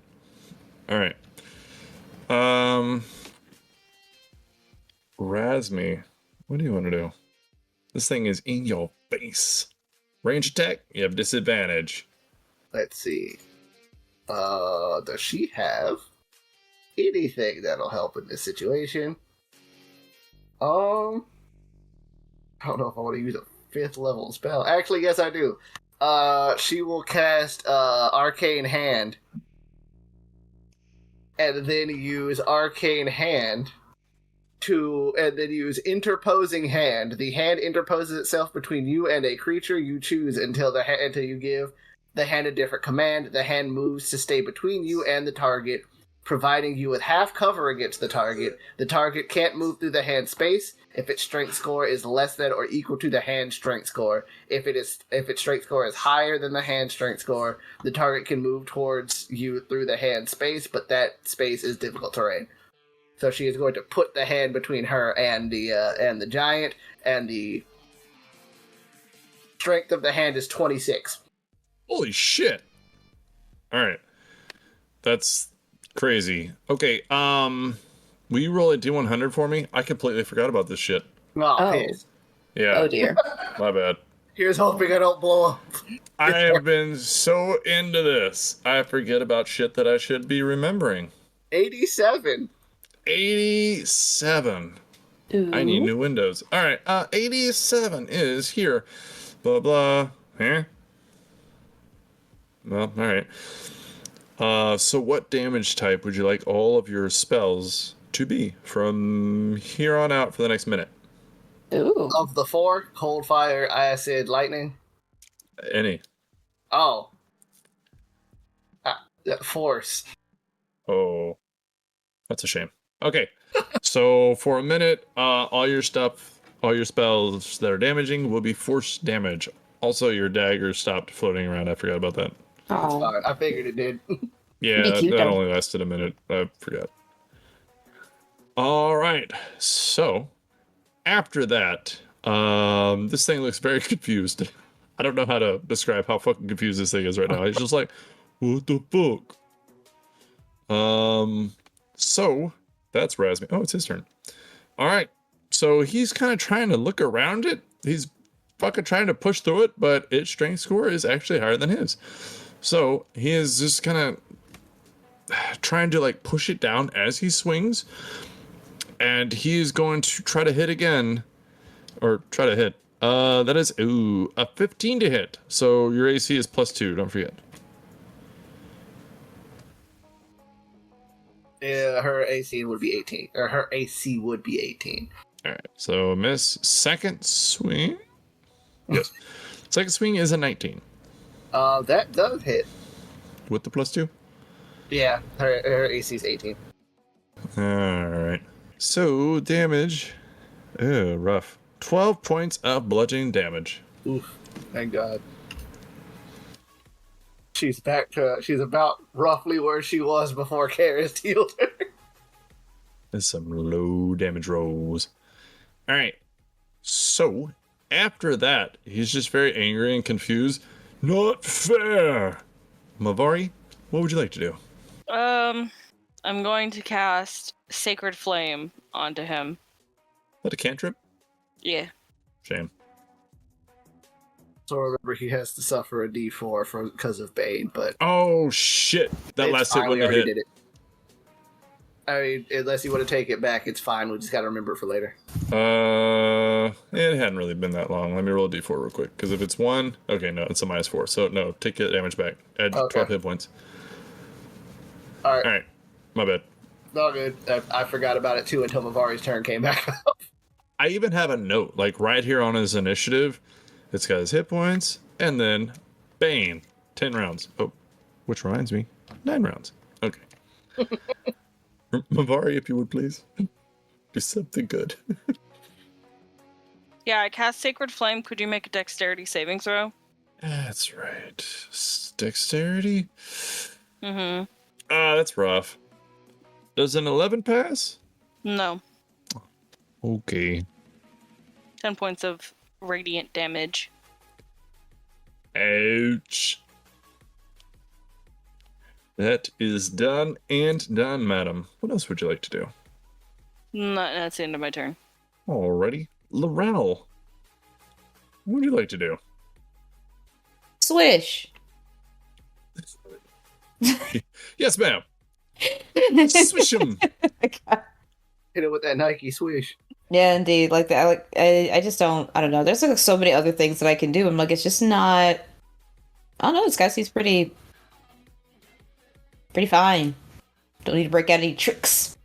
All right. Razmi, what do you want to do? This thing is in your face. Range attack, you have disadvantage. Let's see. Does she have anything that'll help in this situation? I don't know if I want to use a 5th level spell. Actually, yes, I do. She will cast Arcane Hand, and then use Arcane Hand and then use Interposing Hand. The hand interposes itself between you and a creature you choose until you give the hand a different command. The hand moves to stay between you and the target, providing you with half cover against the target. The target can't move through the hand space if its strength score is less than or equal to the hand strength score. If its strength score is higher than the hand strength score, the target can move towards you through the hand space, but that space is difficult terrain. So she is going to put the hand between her and the giant, and the strength of the hand is 26. Holy shit. Alright. That's crazy. Okay, will you roll a D100 for me? I completely forgot about this shit. Oh, piss. Yeah. Oh dear. My bad. Here's hoping I don't blow up. I have been so into this. I forget about shit that I should be remembering. 87. 87. Ooh. I need new windows. Alright, 87 is here. Blah, blah. Huh? Well, alright. So what damage type would you like all of your spells to be from here on out for the next minute? Ooh. Of the 4, cold, fire, acid, lightning. Any. Oh. Force. Oh. That's a shame. Okay. So for a minute, all your spells that are damaging will be force damage. Also, your dagger stopped floating around. I forgot about that. Oh. Fine. I figured it did. Yeah, Be cute, that though. only lasted a minute. I forgot. All right. So after that, this thing looks very confused. I don't know how to describe how fucking confused this thing is right now. It's just like, what the fuck? So that's Razmi. Oh, it's his turn. All right. So he's kind of trying to look around it. He's fucking trying to push through it, but its strength score is actually higher than his. So he is just kind of trying to like push it down as he swings, and he is going to try to hit again, or try to hit. That is a 15 to hit. So your AC is +2. Don't forget. Yeah, her AC would be 18. Or her AC would be 18. All right. So miss. Second swing. Yes. Second swing is a 19 That does hit. with the +2. Yeah, her AC is 18. All right. So damage. Rough. 12 points of bludgeoning damage. Oof. Thank God. She's back to. She's about roughly where she was before Karis healed her. There's some low damage rolls. All right. So after that, he's just very angry and confused. Not fair. Mavari, what would you like to do? I'm going to cast Sacred Flame onto him. That a cantrip? Yeah. Shame. So remember, he has to suffer a D4 because of Bane, but Oh shit! That it's last hit fine, we wouldn't have already hit. did it. I mean, unless you want to take it back, it's fine. We just got to remember it for later. It hadn't really been that long. Let me roll a d4 real quick. Because if it's 1, okay, no, it's a -4. So no, take the damage back. Add Okay. 12 hit points. All right, All right, my bad. all good. I forgot about it too until Mavari's turn came back up. I even have a note, like right here on his initiative. It's got his hit points, and then Bane, 10 rounds. Oh, which reminds me, 9 rounds. Okay. Mavari, if you would please do something good. Yeah, I cast Sacred Flame. Could you make a dexterity saving throw? That's right. Dexterity? Mm-hmm. That's rough. Does an 11 pass? No. Okay. 10 points of radiant damage. Ouch. That is done and done, madam. What else would you like to do? No, that's the end of my turn. Alrighty. Laurel. What would you like to do? Swish. Yes, ma'am. Swish him. Hit it with that Nike swish. Yeah, indeed. Like that. I just don't. I don't know. There's like so many other things that I can do. I'm like, it's just not. I don't know. This guy seems pretty fine. Don't need to break out any tricks.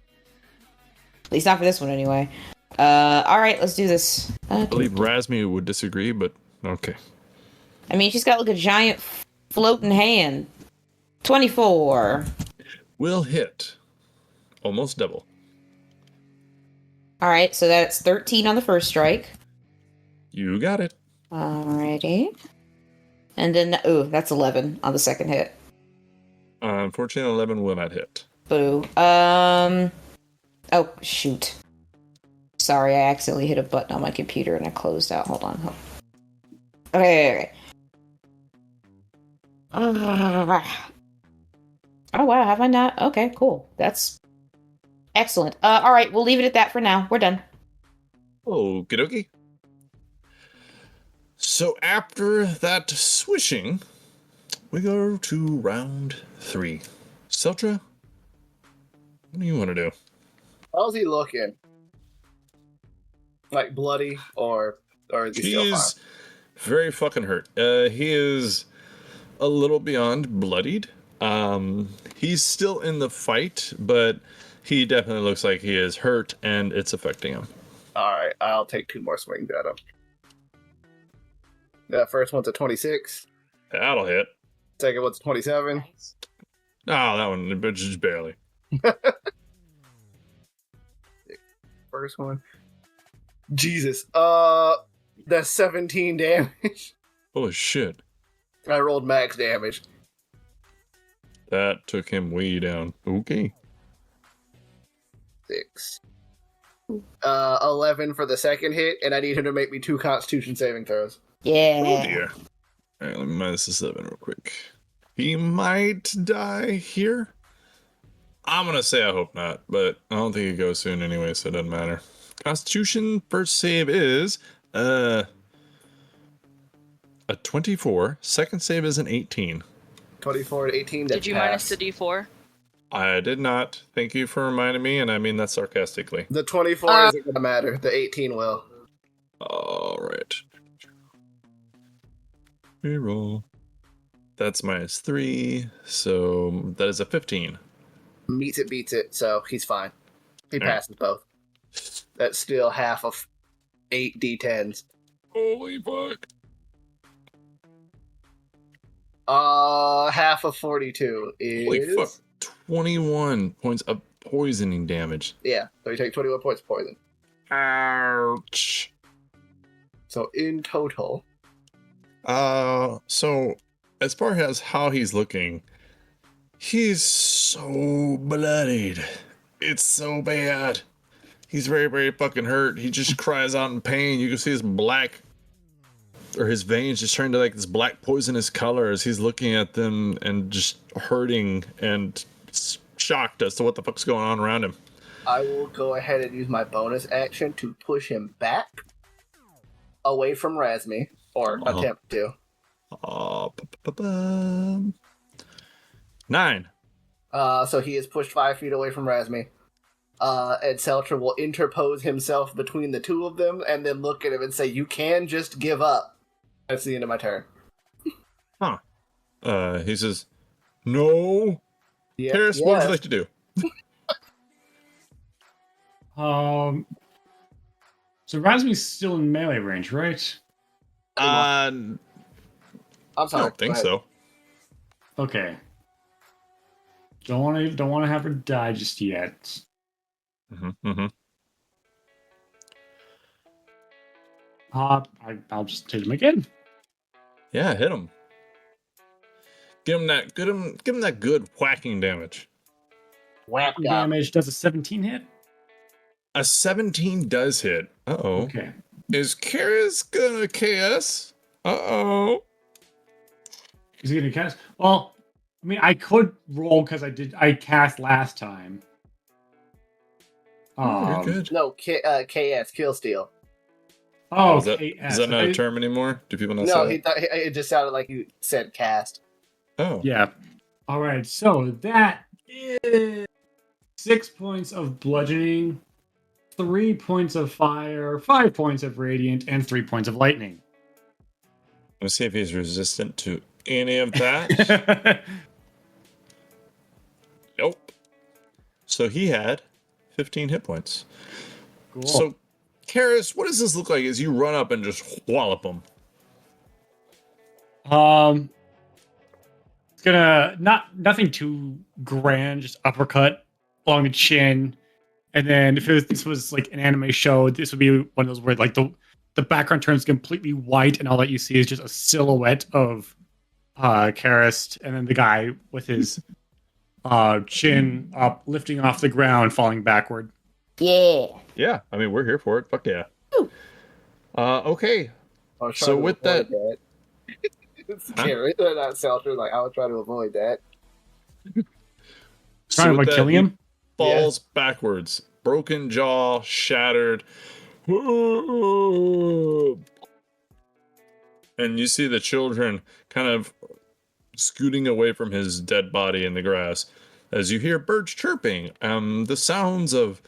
At least not for this one, anyway. All right, let's do this. I believe Razmi would disagree, but okay. I mean, she's got like a giant Floating hand. 24. Will hit. Almost double. All right, so that's 13 on the first strike. You got it. Alrighty. And then, that's 11 on the second hit. Unfortunately, 11 will not hit. Boo. Oh, shoot. Sorry, I accidentally hit a button on my computer and I closed out. Hold on. Okay. Oh, wow. Have I not? Okay, cool. That's excellent. All right. We'll leave it at that for now. We're done. Okie dokie. So after that swishing, we go to round 3. Seltra, what do you want to do? How's he looking? Like bloody or is he still fine? He's very fucking hurt. He is a little beyond bloodied. He's still in the fight, but he definitely looks like he is hurt and it's affecting him. Alright, I'll take 2 more swings at him. That first one's a 26. That'll hit. Second one's a 27. Oh, that one, but just barely. First one. Jesus. That's 17 damage. Holy shit. I rolled max damage. That took him way down. Okay. 6. 11 for the second hit, and I need him to make me 2 Constitution saving throws. Yeah. Oh dear. Alright, let me minus the 7 real quick. He might die here. I'm gonna say I hope not, but I don't think he goes soon anyway, so it doesn't matter. Constitution first save is a 24. Second save is an 18. 24 to 18. Did you minus the D4? I did not. Thank you for reminding me, and I mean that sarcastically. The 24 isn't gonna matter. The 18 will. Alright. Reroll. That's minus 3, so that is a 15. Meets it, beats it, so he's fine. He All right. passes both. That's still half of 8 D10s. Holy fuck. Half of 42 is... Holy fuck. 21 points of poisoning damage. Yeah, so you take 21 points of poison. Ouch. So in total... So as far as how he's looking, he's so bloodied. It's so bad. He's very, very fucking hurt. He just cries out in pain. You can see his black, or his veins just turn to like this black poisonous color as he's looking at them and just hurting and shocked as to what the fuck's going on around him. I will go ahead and use my bonus action to push him back away from Razmi, or attempt to. 9. So he is pushed 5 feet away from Razmi. And Seltra will interpose himself between the two of them and then look at him and say, "You can just give up." That's the end of my turn. Huh. He says, "No." Yeah, Harris, what would you like to do? So Razmi's still in melee range, right? I'm I sorry. don't think go ahead. so. Okay. Don't want to have her die just yet. I'll just hit him again. Yeah, hit him. Give him that good whacking damage. Whap Damage does a 17 hit. A 17 does hit. Uh-oh. Okay. Is Karis gonna KS? Uh-oh. Is he gonna cast? Well, I mean, I could roll because I cast last time. You're good. No, KS, Kill Steal. Oh, is that, KS. is that not a term anymore? Do people not No, say that? it just sounded like you said cast. Oh. Yeah. All right. So that is 6 points of bludgeoning, 3 points of fire, 5 points of radiant, and 3 points of lightning. Let's see if he's resistant to any of that. Nope. So he had 15 hit points. Cool. So, Karis, what does this look like as you run up and just wallop him? It's gonna nothing too grand, just uppercut along the chin, and then if this was like an anime show, this would be one of those where like the background turns completely white, and all that you see is just a silhouette of Karist, and then the guy with his chin up, lifting off the ground, falling backward. Yeah. Yeah, I mean, we're here for it. Fuck yeah. Woo. Okay. I was So trying to with avoid that- It's scary. Not Seltzer. Like I would try to avoid that. Trying to with like kill that, him. falls backwards, broken jaw, shattered. And you see the children kind of scooting away from his dead body in the grass as you hear birds chirping, the sounds of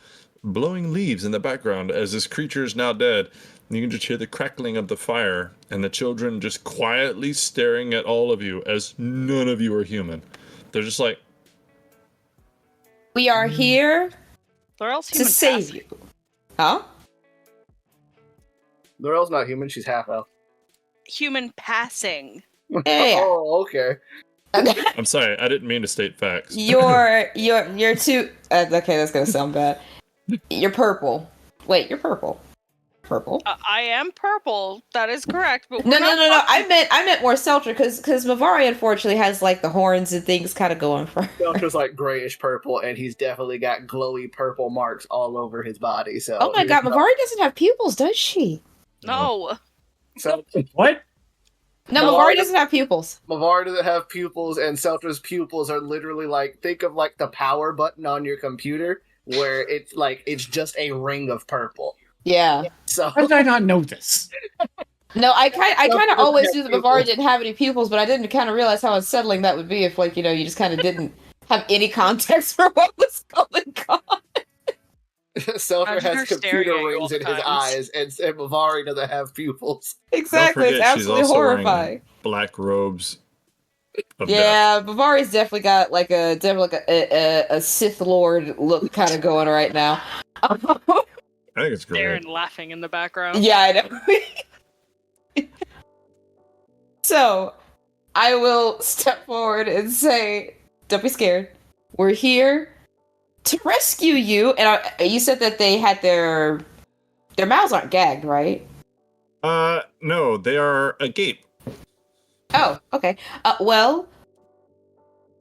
blowing leaves in the background as this creature is now dead. And you can just hear the crackling of the fire and the children just quietly staring at all of you as none of you are human. They're just like, We are here Laurel's to human save passing. you. Huh? Laurel's not human. She's half elf. Human passing. Yeah. Oh, okay. I'm sorry, I didn't mean to state facts. You're too. Okay, that's gonna sound bad. You're purple. Wait, you're purple. Purple. I am purple. That is correct. But No. we're not I meant more Seltzer because Mavari unfortunately has like the horns and things kind of going for. Seltzer's like grayish purple, and he's definitely got glowy purple marks all over his body. So. Oh my god, Mavari doesn't have pupils, does she? No. So What? No, Mavari Mavari doesn't have pupils. Mavari doesn't have pupils, and Seltzer's pupils are literally like, think of like the power button on your computer, where it's just a ring of purple. Yeah. So How did I not know this? No, I kind of always knew that Pupils. Mavari didn't have any pupils, but I didn't kind of realize how unsettling that would be if, like, you know, you just kind of didn't have any context for what was going on. Seltzer Imagine her has staring computer at you all rings the in his times. eyes, and Mavari doesn't have pupils. Exactly, it's forget, she's absolutely also wearing horrifying. Black robes of death. Yeah, Bavari's definitely got like a Sith Lord look kind of going right now. I think it's great. Darren laughing in the background. Yeah, I know. So, I will step forward and say, "Don't be scared. We're here to rescue you." And you said that they had their mouths aren't gagged, right? No, they are agape. Oh, okay. Well,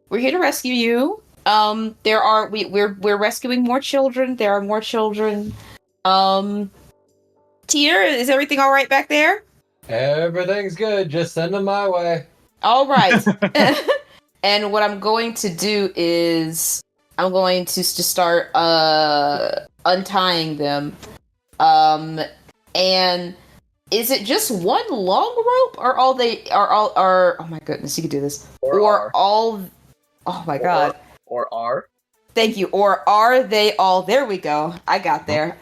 we're here to rescue you. We're rescuing more children. There are more children. Tier, is everything all right back there? Everything's good. Just send them my way. All right. And what I'm going to do is I'm going to start untying them. And is it just one long rope, or oh my goodness, you could do this. Or all oh my god. Or R. Thank you. Or are they all there we go. I got there.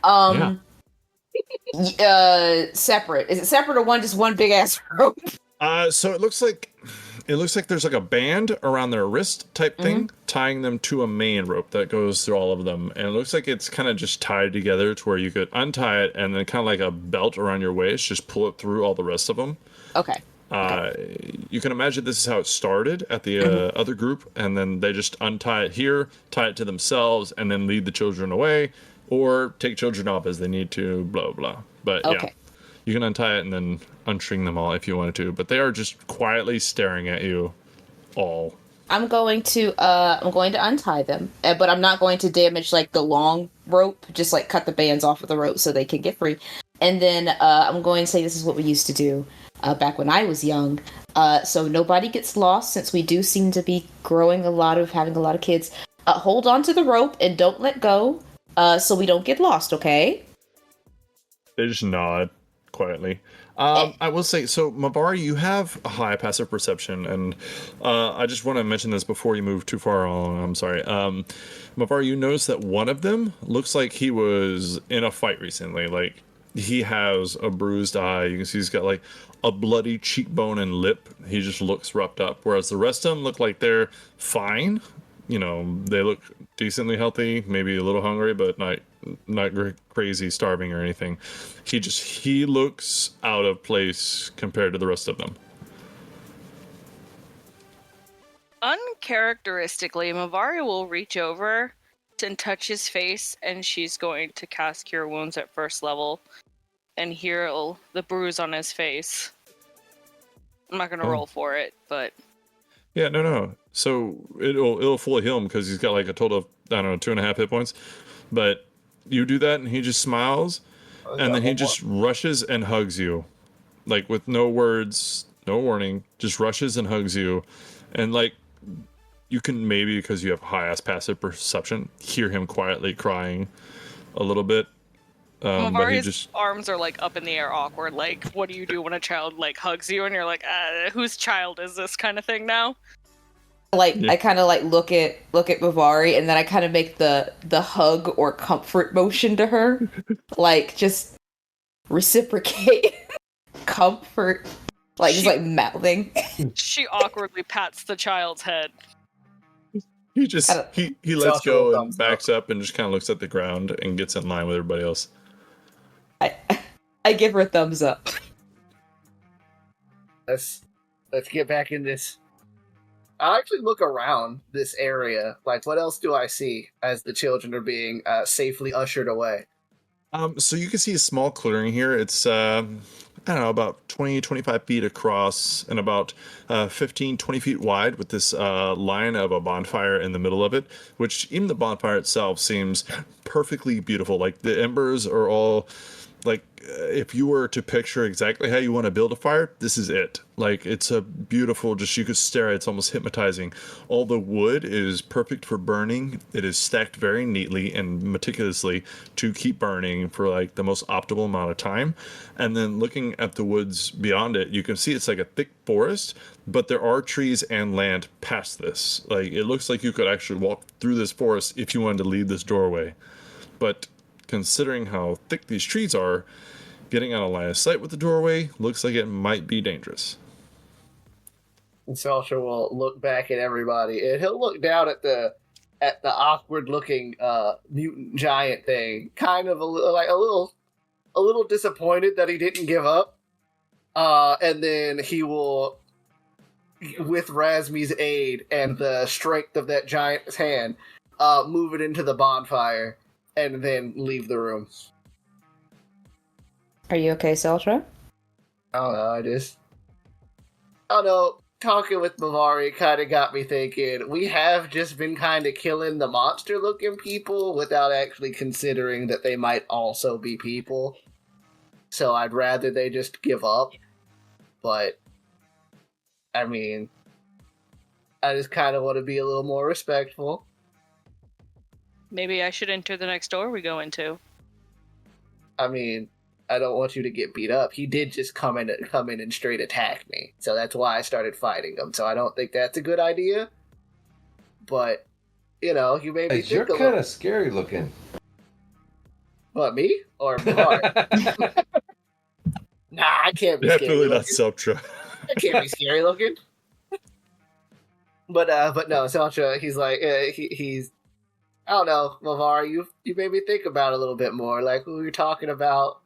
Separate. Is it separate or just one big ass rope? So it looks like there's like a band around their wrist type thing, tying them to a main rope that goes through all of them. And it looks like it's kind of just tied together to where you could untie it and then kind of like a belt around your waist, just pull it through all the rest of them. Okay. You can imagine this is how it started at the other group, and then they just untie it here, tie it to themselves, and then lead the children away, or take children off as they need to, blah, blah. But yeah, you can untie it and then unstring them all if you wanted to, but they are just quietly staring at you all. I'm going to untie them, but I'm not going to damage like the long rope, just like cut the bands off of the rope so they can get free. And then I'm going to say this is what we used to do back when I was young. So nobody gets lost, since we do seem to be having a lot of kids. Hold on to the rope and don't let go, so we don't get lost, okay? They just nod quietly. I will say, so Mavari, you have a high passive perception, and I just want to mention this before you move too far along. I'm sorry. Mavari, you notice that one of them looks like he was in a fight recently. Like, he has a bruised eye. You can see he's got like a bloody cheekbone and lip. He just looks roughed up. Whereas the rest of them look like they're fine. You know, they look decently healthy, maybe a little hungry, but not crazy starving or anything. He looks out of place compared to the rest of them. Uncharacteristically, Mavari will reach over and touch his face, and she's going to cast Cure Wounds at first level and heal the bruise on his face. I'm not gonna roll for it, but Yeah, no. So it'll fully heal him because he's got like a total of, I don't know, 2.5 hit points. But you do that and he just smiles, and then he just rushes and hugs you. Like with no words, no warning, just rushes and hugs you. And like you can maybe, because you have high ass passive perception, hear him quietly crying a little bit. But he Mavari's just arms are like up in the air, awkward. Like, what do you do when a child like hugs you and you're like, whose child is this kind of thing now? Like I kind of like look at Mavari, and then I kind of make the hug or comfort motion to her, like just reciprocate comfort, like just like mouthing. She awkwardly pats the child's head. he just he lets Joshua go and thumbs backs up and just kind of looks at the ground and gets in line with everybody else. I give her a thumbs up. Let's get back in this. I actually look around this area. Like, what else do I see as the children are being safely ushered away? So you can see a small clearing here. It's I don't know, about 20-25 feet across and about 15-20 feet wide, with this line of a bonfire in the middle of it, which even the bonfire itself seems perfectly beautiful. Like the embers are all like, if you were to picture exactly how you want to build a fire, this is it. Like, it's a beautiful, just, you could stare at it, it's almost hypnotizing. All the wood is perfect for burning. It is stacked very neatly and meticulously to keep burning for like the most optimal amount of time. And then looking at the woods beyond it, you can see it's like a thick forest, but there are trees and land past this. Like, it looks like you could actually walk through this forest if you wanted to leave this doorway. But considering how thick these trees are, getting on a line of sight with the doorway looks like it might be dangerous. And Selsha will look back at everybody, and he'll look down at the awkward-looking mutant giant thing, kind of a little disappointed that he didn't give up. And then he will, with Razmi's aid and the strength of that giant's hand, move it into the bonfire, and then leave the room. Are you okay, Seltra? I don't know, I don't know, talking with Mavari kind of got me thinking, we have just been kind of killing the monster-looking people without actually considering that they might also be people. So I'd rather they just give up. But, I mean, I just kind of want to be a little more respectful. Maybe I should enter the next door we go into. I mean, I don't want you to get beat up. He did just come in and straight attack me. So that's why I started fighting him. So I don't think that's a good idea. But, you know, you made me You're kind of scary looking. What, me? Or Mavari? Nah, I can't be Definitely scary not looking. Seltra. I can't be scary looking. But no, Seltra, he's like, he's, I don't know, Mavari, you made me think about it a little bit more. Like, we were talking about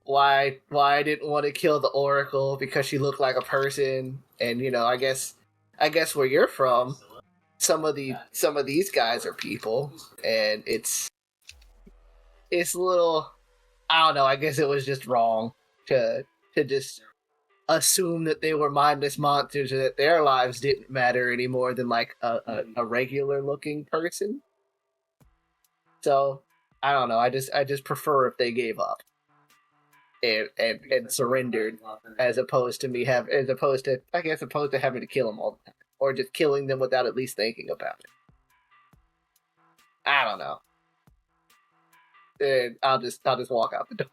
why I didn't want to kill the Oracle because she looked like a person, and you know, I guess where you're from, some of these guys are people, and it's a little, I don't know, I guess it was just wrong to just assume that they were mindless monsters and that their lives didn't matter any more than like a regular looking person. So I don't know. I just prefer if they gave up and surrendered, as opposed to having to kill them all the time, or just killing them without at least thinking about it. I don't know. And I'll just walk out the door.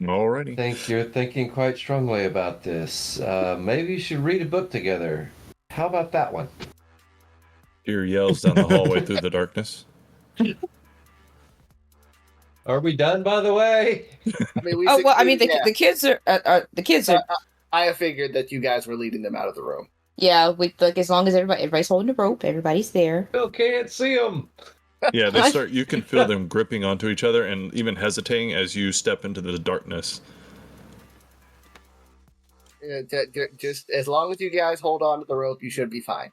Alrighty. I think you're thinking quite strongly about this. Maybe you should read a book together. How about that one? Ear yells down the hallway through the darkness. Are we done, by the way? I mean, the kids are the kids are. I have figured that you guys were leading them out of the room. Yeah, we like, as long as everybody's holding the rope, everybody's there. Still can't see them. Yeah, they start. You can feel them gripping onto each other and even hesitating as you step into the darkness. Just as long as you guys hold on to the rope, you should be fine.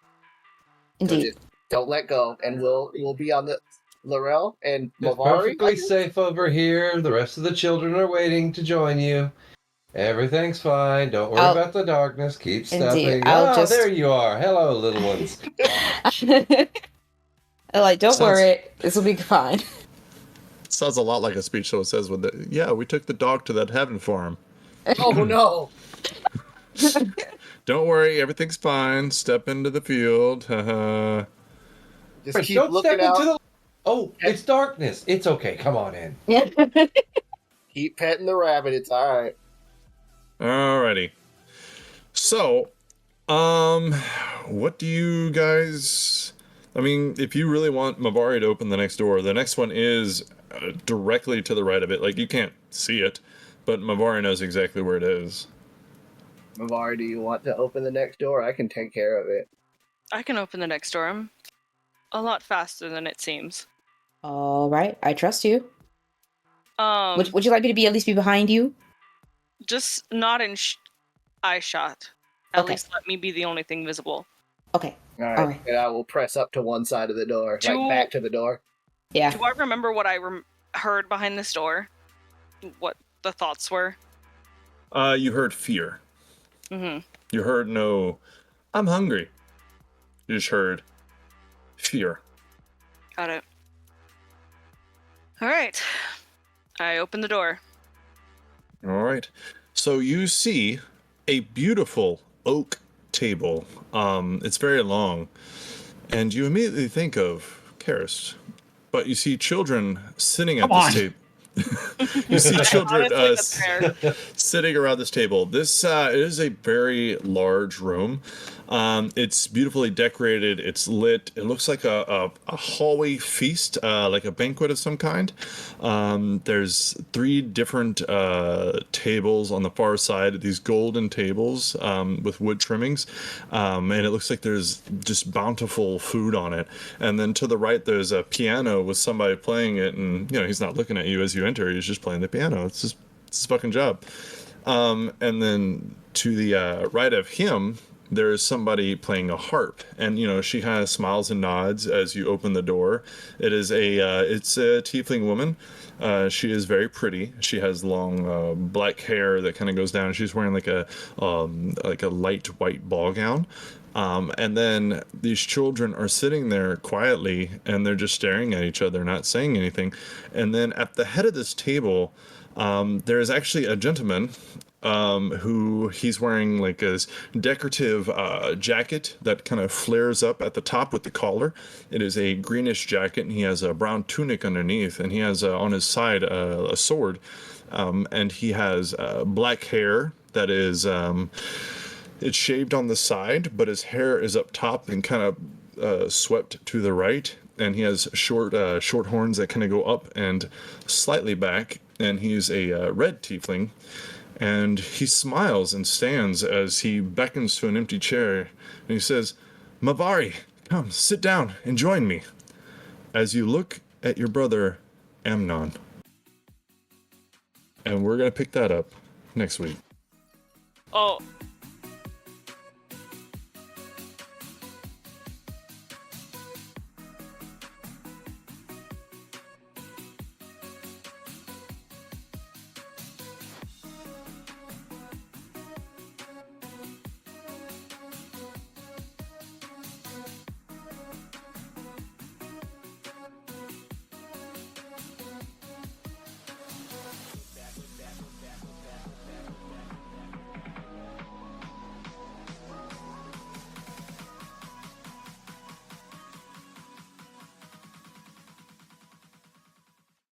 So Indeed. just don't let go, and we'll be on the Laurel and It's Mavari. perfectly safe over here. The rest of the children are waiting to join you. Everything's fine. Don't worry about the darkness. Keep stepping. There you are. Hello, little ones. Like, don't worry, this will be fine. Sounds a lot like a speech someone says when we took the dog to that heaven farm. Oh no. Don't worry, everything's fine. Step into the field. Just keep looking out. Oh, it's darkness. It's okay. Come on in. Keep petting the rabbit. It's all right. Alrighty. So, what do you guys... I mean, if you really want Mavari to open the next door, the next one is directly to the right of it. Like, you can't see it, but Mavari knows exactly where it is. Mavari, do you want to open the next door? I can take care of it. I can open the next door. I'm a lot faster than it seems. All right, I trust you. Would you like me to at least be behind you? Just not in eye shot. At least let me be the only thing visible. Okay. All right. And I will press up to one side of the door, back to the door. Yeah. Do I remember what I heard behind this door? What the thoughts were? You heard fear. Mm-hmm. You heard no, I'm hungry. You just heard fear. Got it. All right. I open the door. All right. So you see a beautiful oak table. It's very long. And you immediately think of Karis. But you see children sitting at this table. You see children sitting around this table. This it is a very large room. It's beautifully decorated. It's lit. It looks like a hallway feast, like a banquet of some kind. There's 3 different tables on the far side, these golden tables with wood trimmings. And it looks like there's just bountiful food on it. And then to the right, there's a piano with somebody playing it. And, he's not looking at you as you enter. He's just playing the piano. It's his fucking job. And then to the right of him, there's somebody playing a harp, and she kind of smiles and nods as you open the door. It's a tiefling woman. She is very pretty. She has long black hair that kind of goes down. She's wearing like a light white ball gown. And then these children are sitting there quietly, and they're just staring at each other, not saying anything. And then at the head of this table, there is actually a gentleman who he's wearing like a decorative jacket that kind of flares up at the top with the collar. It is a greenish jacket, and he has a brown tunic underneath, and he has on his side a sword, and he has black hair that is it's shaved on the side, but his hair is up top and kind of swept to the right, and he has short horns that kind of go up and slightly back, and he's a red tiefling. And he smiles and stands as he beckons to an empty chair, and he says, "Mavari, come, sit down and join me as you look at your brother, Amnon." And we're going to pick that up next week. Oh,